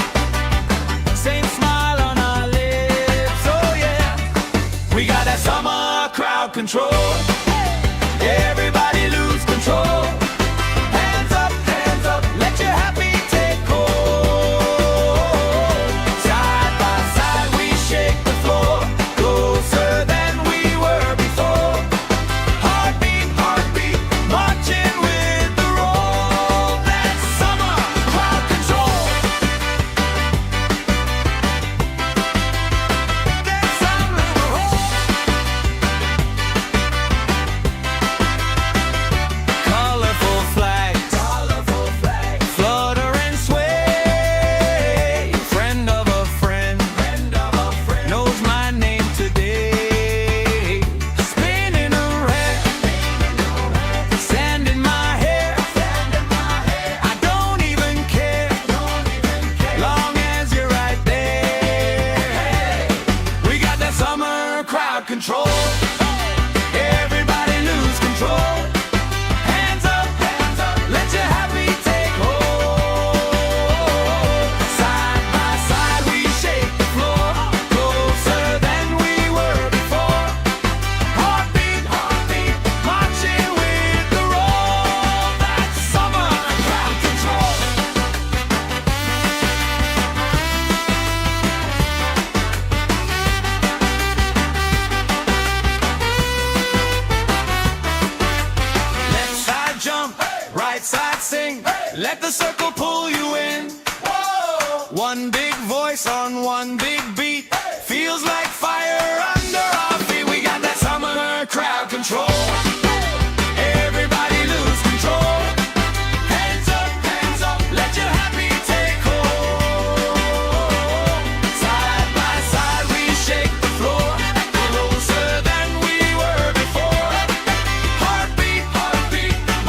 same smile on our lips. Oh yeah, we got that summer crowd control. Everybody lose control. Hands up, let your happy take hold. Side by side we shake the floor, closer than we were before. Heartbeat, marching with the roll. That's summer crowd control. That's summer crowd. Colorful flags, flutter and sway. Friend of a friend, knows my name today. Spinning around, sand in my hair. I don't even care, long as you're right there. We got that summer crowd control. Everybody lose control. Hands up, let your happy take hold. Side by side we shake the floor, closer than we were before. Heartbeat, marching with the roll. That's summer crowd control. Left side jump, right side sing. Let the circle pull you in. Whoa! One big voice on one big beat. Feels like fire under our feet. We got that summer crowd control. Everybody lose control. Hands up, let your happy take hold. Side by side we shake the floor, closer than we were before. Heartbeat,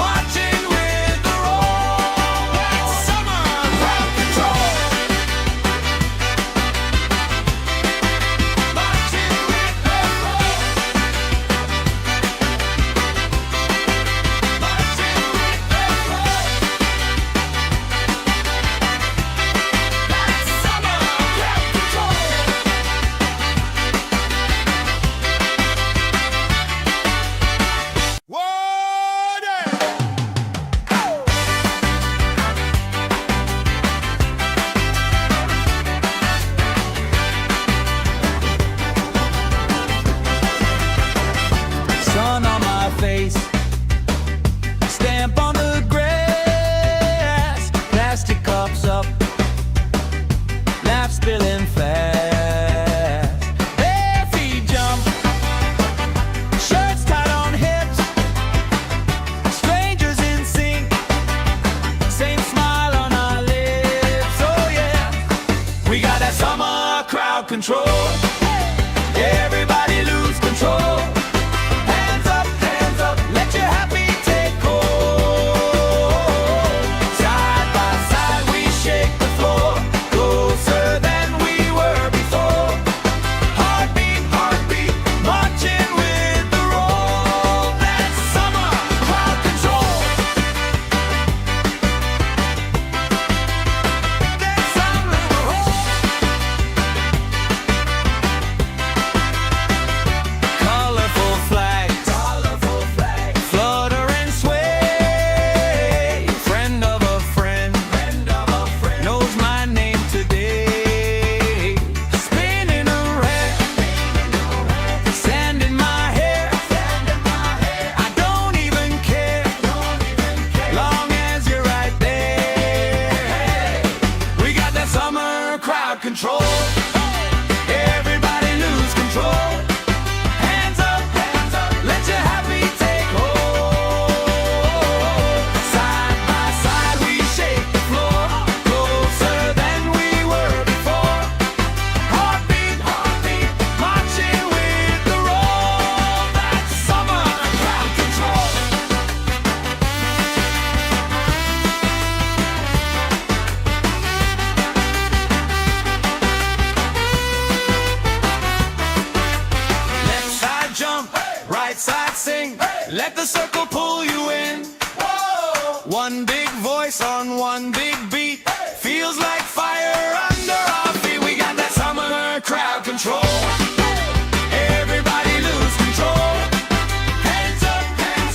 marching with the roll. That's summer crowd control. Marching with the roll. Marching with the roll. That's summer crowd control. Sun on my face, stamp on the grass, plastic cups up, laugh spilling fast. Bare feet jump, shirts tied on hips, strangers in sync, same smile on our lips. Oh yeah, we got that summer crowd control. Everybody lose control. Hands up, let your happy take hold. Side by side we shake the floor, closer than we were big voice on one big beat. Feels like fire under our feet. We got that summer crowd control. Everybody lose control. Hands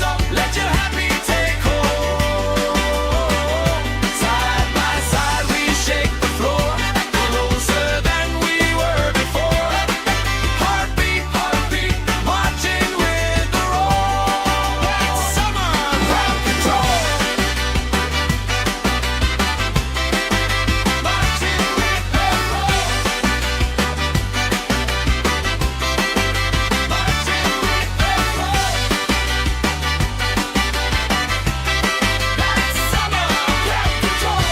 up, let your happy take hold. Side by side we shake the floor, closer than we were before. Heartbeat, marching with the roll. That's summer crowd control. Marching with the roll. Marching with the roll. That's summer crowd control.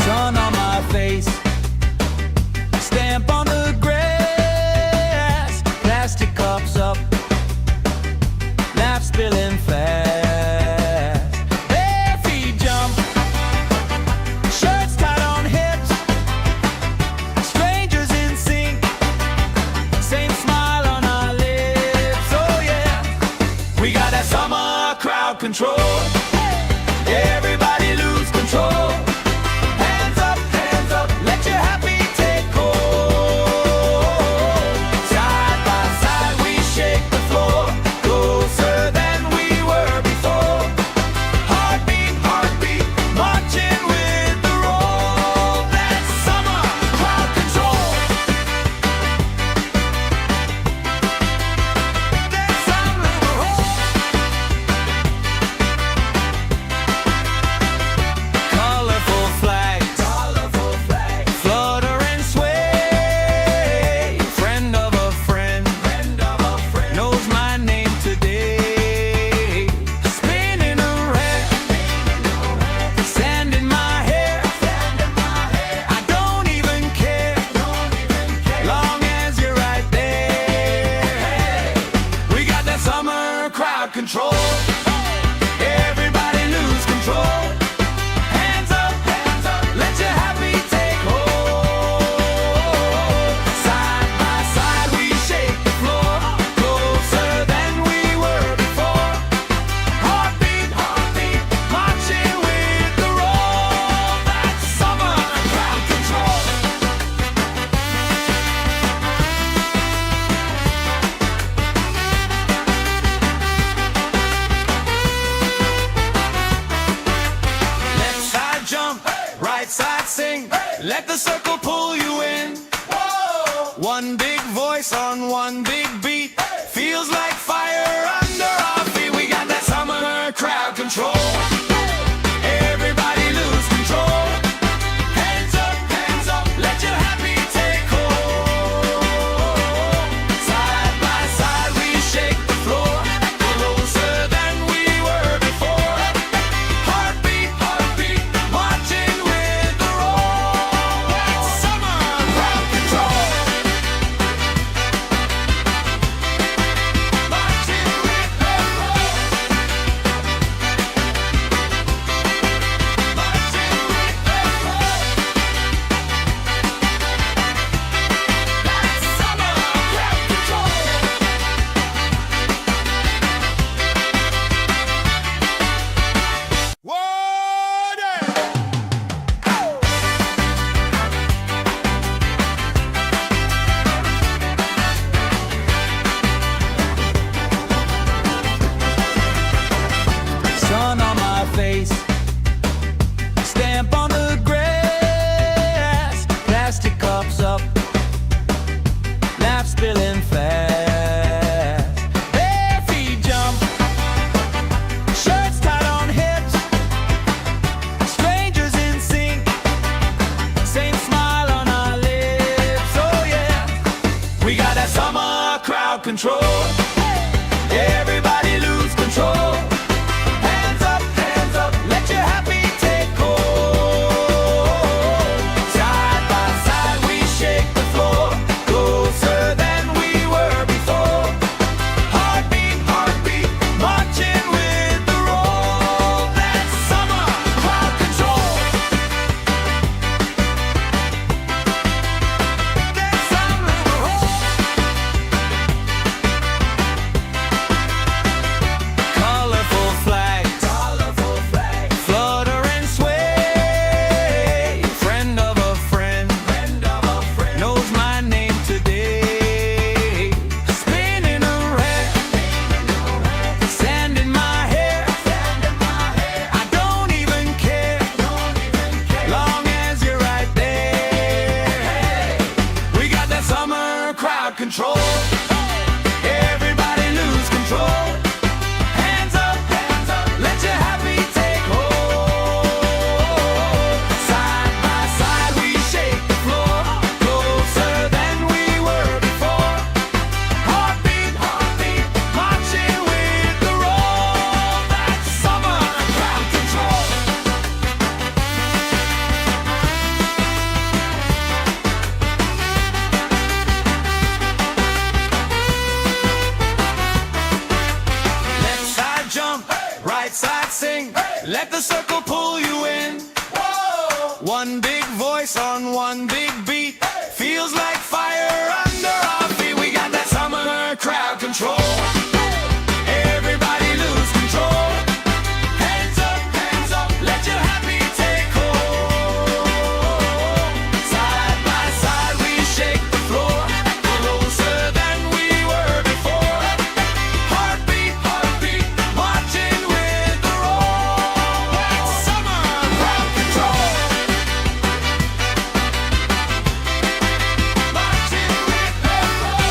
Sun on my face, stamp on the grass, plastic cups up, laugh spilling fast. Bare feet jump, shirts tied on hips, strangers in sync, same smile on our lips. Oh yeah, we got that summer crowd control. Everybody lose control. Hands up, let your happy take hold. Side by side we shake the floor, closer than we were before. Heartbeat, marching with the roll. That's summer crowd control. That's summer colorful flags, flutter and sway. Friend of a friend, knows my name today. Spinning around, sand in my hair. I don't even care, long as you're right there. We got that summer crowd control. Everybody lose control. Hands up, let your happy take hold. Side by side we shake the floor, closer than we were before. Heartbeat, marching with the roll. That's summer crowd control. Left side jump, right side sing. Let the circle pull you in. One big voice on one big beat. Feels like fire under our feet. We got that summer crowd control. Everybody lose control. Hands up, let your happy take hold. Side by side we shake the floor, closer than we were before. Heartbeat, marching with the roll. That's summer crowd control. Marching with the roll. Marching with the roll. That's summer crowd control. Sun on my face, stamp on the grass, plastic cups up, laugh spilling fast. Bare feet jump, shirts tied on hips, strangers in sync, same smile on our lips. Oh yeah, we got that summer crowd control. Everybody lose control. Hands up, let your happy take hold. Side by side we shake the floor, closer than we were before. Heartbeat, let the circle pull you in. Whoa! One big voice on one big beat, feels like fire under our feet. We got that summer crowd control. Everybody lose control. Hands up, let your happy take hold. Side by side we shake the floor, closer than we were before. Heartbeat, marching with the roll. That's summer crowd control. Marching with the roll.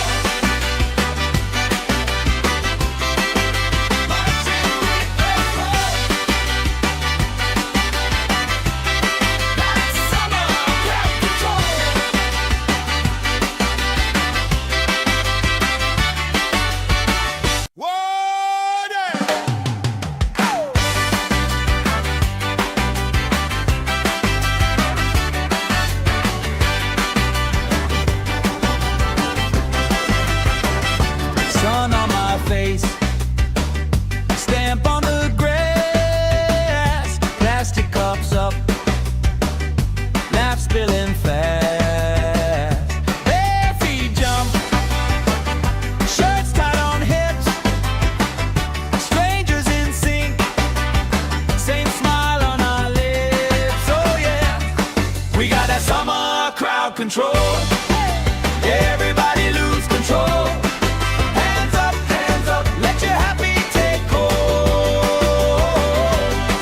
Marching with the roll. That's summer crowd control. Sun on my face, stamp on the grass, plastic cups up, laugh spilling fast. Bare feet jump, shirts tied on hips, strangers in sync, same smile on our lips. Oh yeah, we got that summer crowd control. Everybody lose control. Hands up, let your happy take hold.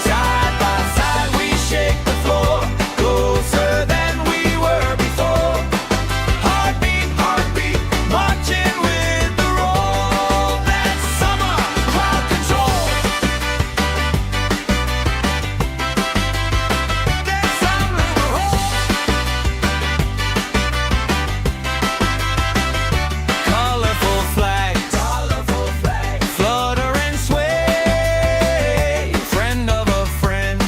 Side by side we shake the floor, closer than we were before. Heartbeat, marching with the roll. That's summer crowd control. That's summer roll. Colorful flags, flutter and sway. Friend of a friend,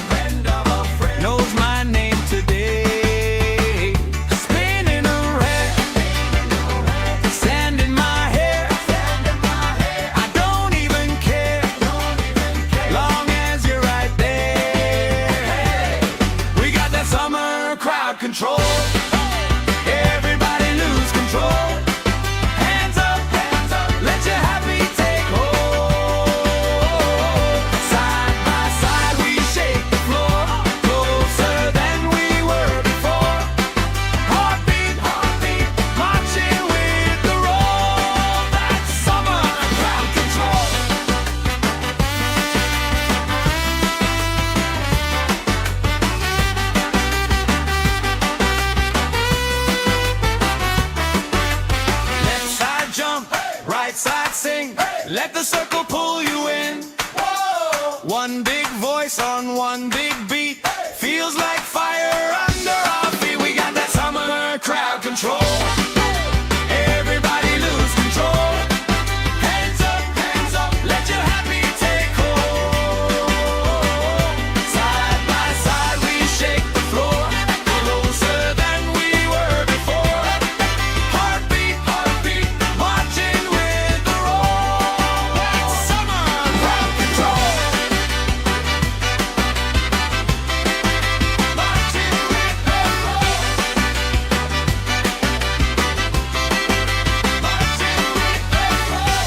knows my name today. Spinning around, sand in my hair. I don't even care, long as you're right there. We got that summer crowd control. Everybody lose control. Hands up, let your happy take hold. Side by side we shake the floor, closer than we were before. Heartbeat, marching with the roll. That's summer crowd control. Left side jump, right side sing, let the circle pull you in. Whoa! One big voice on one big beat, feels like fire under our feet. We got that summer crowd control. Everybody lose control. Hands up, let your happy take hold. Side by side we shake the floor, closer than we were before. Heartbeat, marching with the roll. That's summer crowd control. Marching with the roll. Marching with the roll.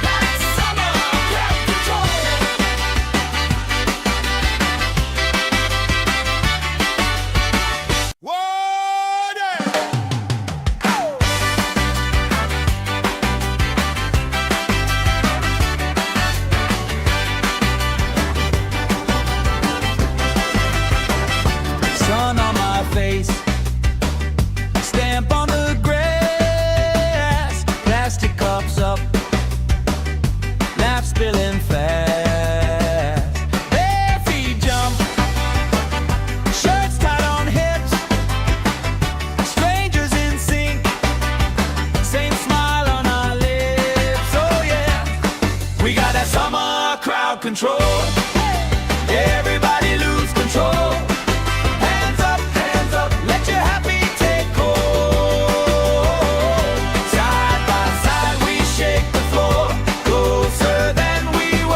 That's summer crowd control. Sun on my face, stamp on the grass, plastic cups up, laugh spilling fast. Bare feet jump, shirts tied on hips, strangers in sync, same smile on our lips. Oh yeah, we got that summer crowd control. Everybody lose control. Hands up, let your happy take hold. Side by side we shake the floor, closer than we were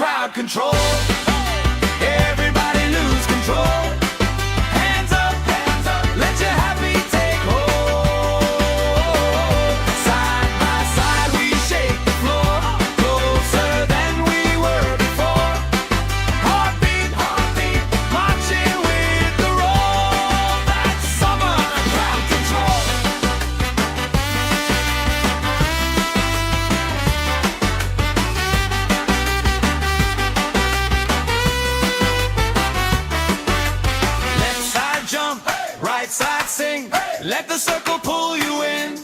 crowd control. Everybody lose control. Hands up, let your happy take hold. Side by side we shake the floor, closer than we were before. Heartbeat, marching with the roll. That's summer crowd control. Left side jump, right side sing. Let the circle pull you in.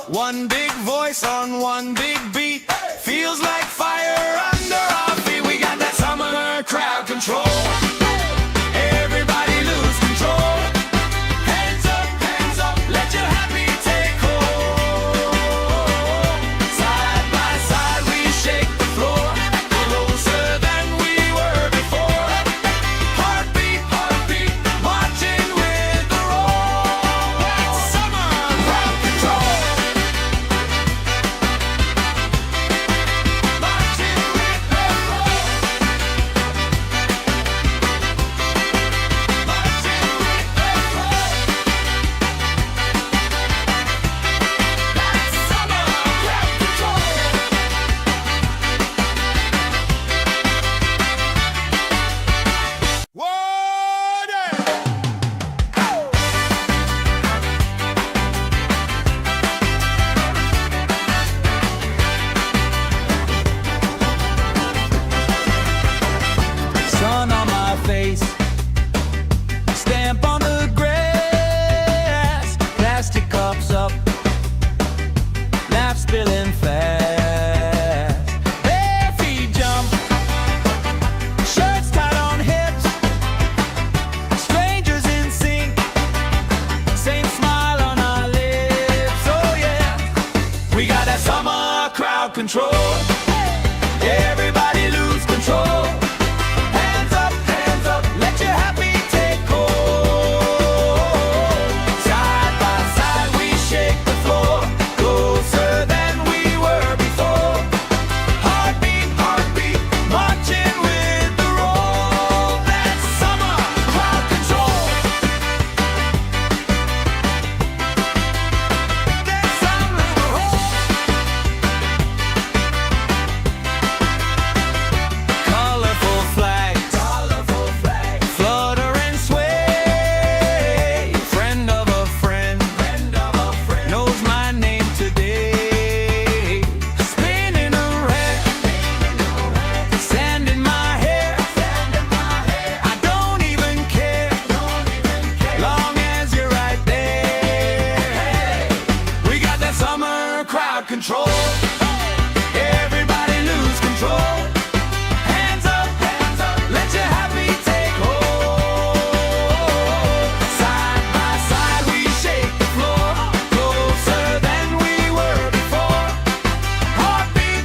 One big voice on one big beat. Feels like fire under our feet. We got that summer crowd control. Everybody lose control. Hands up, let your happy take hold. Side by side we shake the floor, closer than we were before. Heartbeat, marching with the roll. That's summer crowd control. Marching with the roll. Marching with the roll. That's summer crowd control. Sun on my face, stamp on the grass, plastic cups up, laugh spilling fast. Bare feet jump, shirts tied on hips, strangers in sync, same smile on our lips. Oh yeah, we got that summer crowd control. Everybody lose control. Hands up, let your happy take hold. Side by side we shake the floor, closer than we were before. Heartbeat, marching with the roll. That's summer crowd control. That's summer colorful flags, flutter and sway. Friend of a friend, knows my name today. Spinning around, sand in my hair. I don't even care, long as you're right there. We got that summer crowd control. Everybody lose control. Hands up, let your happy take hold. Side by side we shake the floor, closer than we were before. Heartbeat,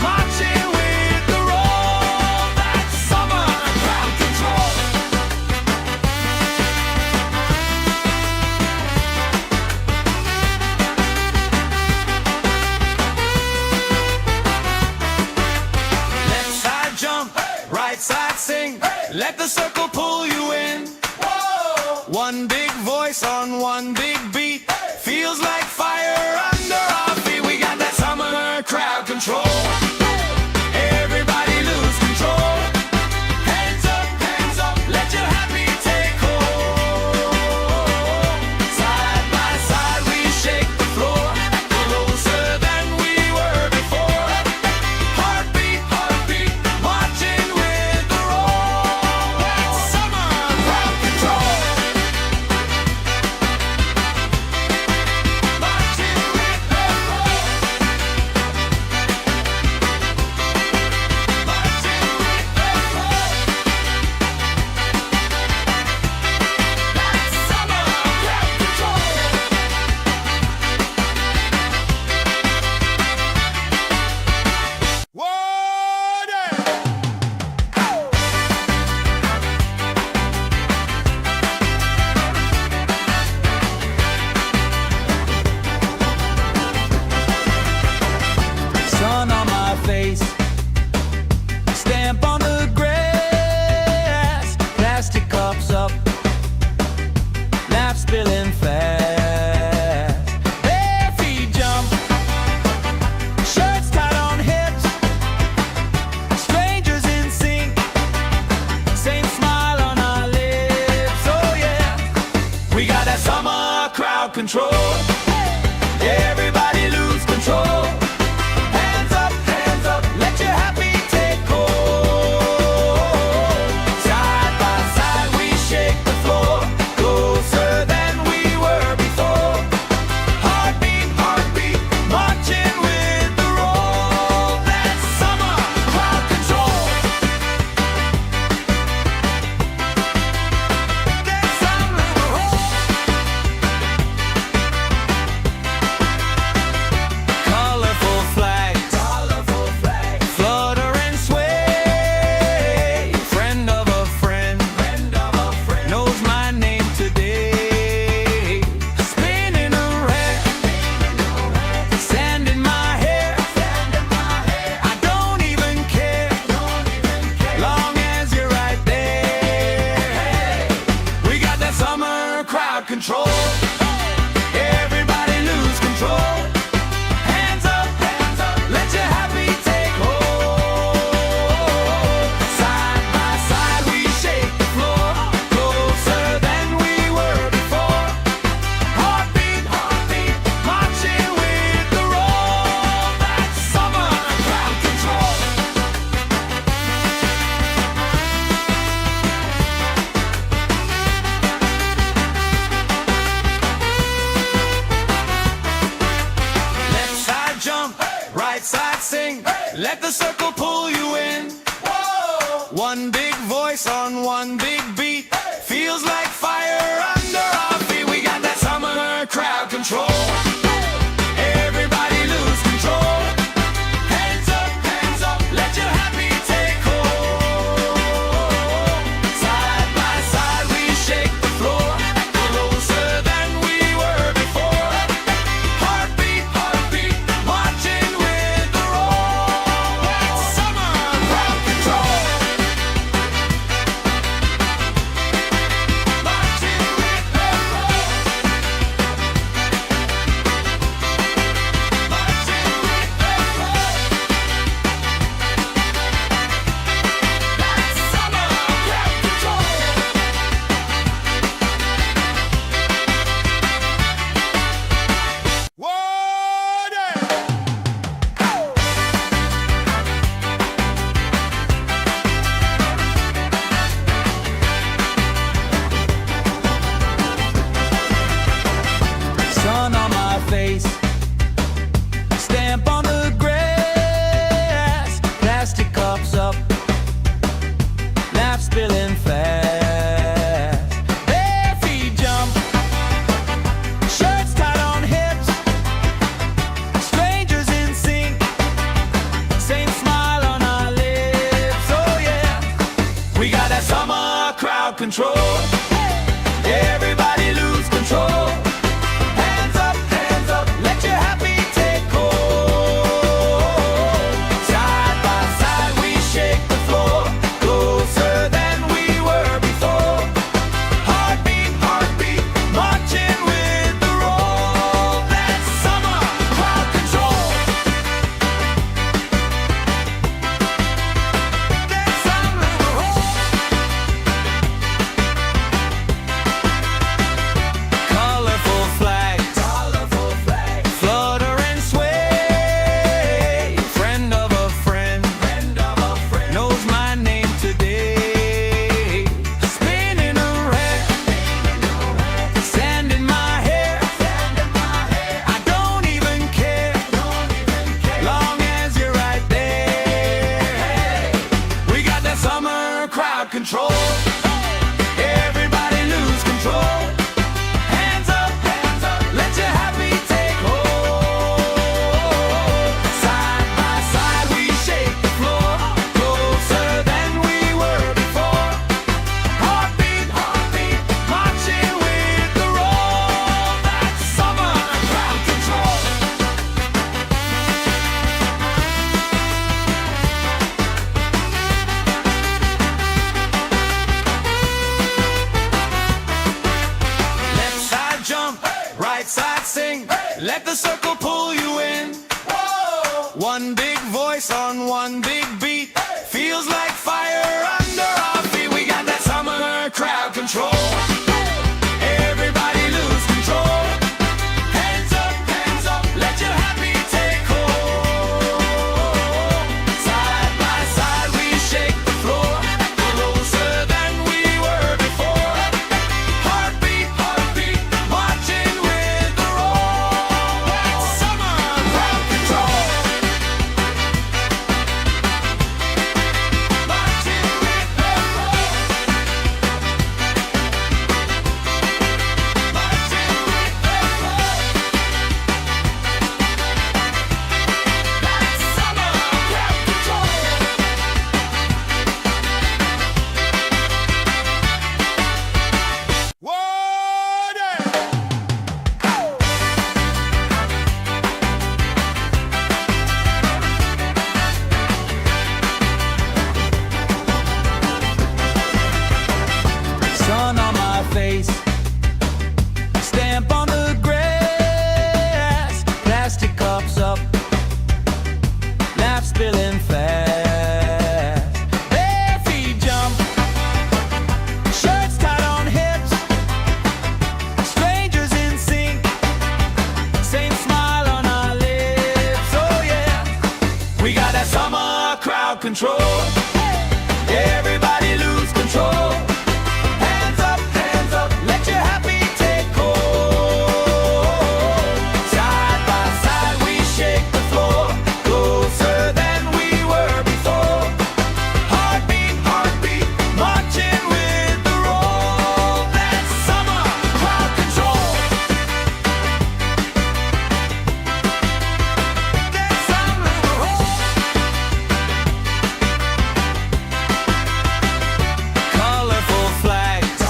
marching with the roll. That's summer crowd control. Left side jump, right side sing. Let the circle pull you in. One big voice on one big beat. Feels like fire under our feet. We got that summer crowd control. Everybody lose control. Hands up, let your happy take hold. Side by side we shake the floor, closer than we were before. Heartbeat, marching with the roll. That's summer control. Everybody lose control. Hands up, let your happy take hold. Side by side we shake the floor, closer than we were before. Heartbeat, heartbeat, marching with the roll. That's summer crowd control. That's summer. Colorful flags, flutter and sway. Friend of a friend, knows my name today. Spinning around, sand in my hair. I don't even care, long as you're right there. We got that summer crowd control. Everybody lose control. Hands up, let your happy take hold. Side by side we shake the floor, closer than we were before. Heartbeat, heartbeat, marching with the roll. That's summer crowd control. Left side jump, right side sing. Let the circle pull you in. One big voice on one big beat. Feels like fire under our feet. We got that summer crowd control. Everybody lose control. Hands up, let your happy take hold. Side by side we shake the floor, closer than we were before. Heartbeat, heartbeat, marching with the roll. That's summer crowd control. Marching with the roll. Marching with the roll. That's summer crowd control. Sun on my face, stamp on the grass, plastic cups up, laugh spilling fast. Bare feet jump, shirts tied on hips, strangers in sync, same smile on our lips. Oh yeah, we got that summer crowd control. Everybody lose control. Hands up, let your happy take hold. Side by side we shake the floor, closer than we were before. Heartbeat, heartbeat, marching with the roll. That's summer crowd control. That's summer. Colorful flags, flutter and sway. Friend of a friend, knows my name today. Spinning around, sand in my hair. I don't even care, long as you're right there. We got that summer crowd control. Everybody lose control. Hands up, let your happy take hold. Side by side we shake the floor, closer than we were before. Heartbeat, heartbeat, marching with the roll. That's summer crowd control. Left side jump, right side sing. Let the circle pull you in. One big voice on one big beat. Feels like fire under our feet. We got that summer crowd control. Everybody lose control. feeling fast. Their feet jump, shirts tied on hips, strangers in sync, same smile on our lips. Oh yeah, we got that summer crowd control. Everybody lose control. Hands up, let your happy take hold. Side by side we shake the floor, closer than we were before. Heartbeat, marching with the roll. That's summer crowd control. That's summer control. Colorful flags,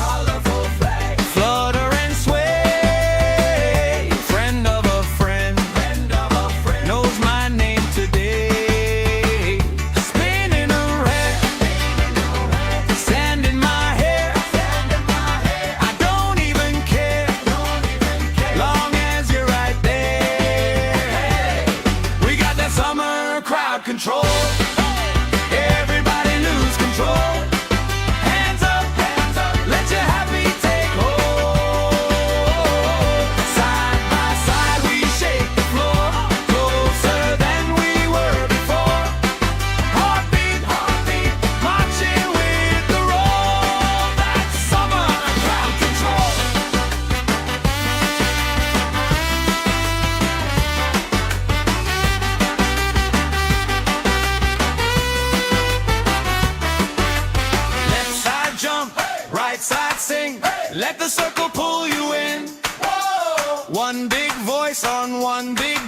flutter and sway. Friend of a friend, knows my name today. Spinning around, sand in my hair. I don't even care, long as you're right there. We got that summer crowd control. Everybody lose control. Hands up, let your happy take hold. Side by side we shake the floor, closer than we were before. Heartbeat, marching with the roll. That's summer crowd control. Left side jump, right side sing. Let the circle pull you in. One big voice on one big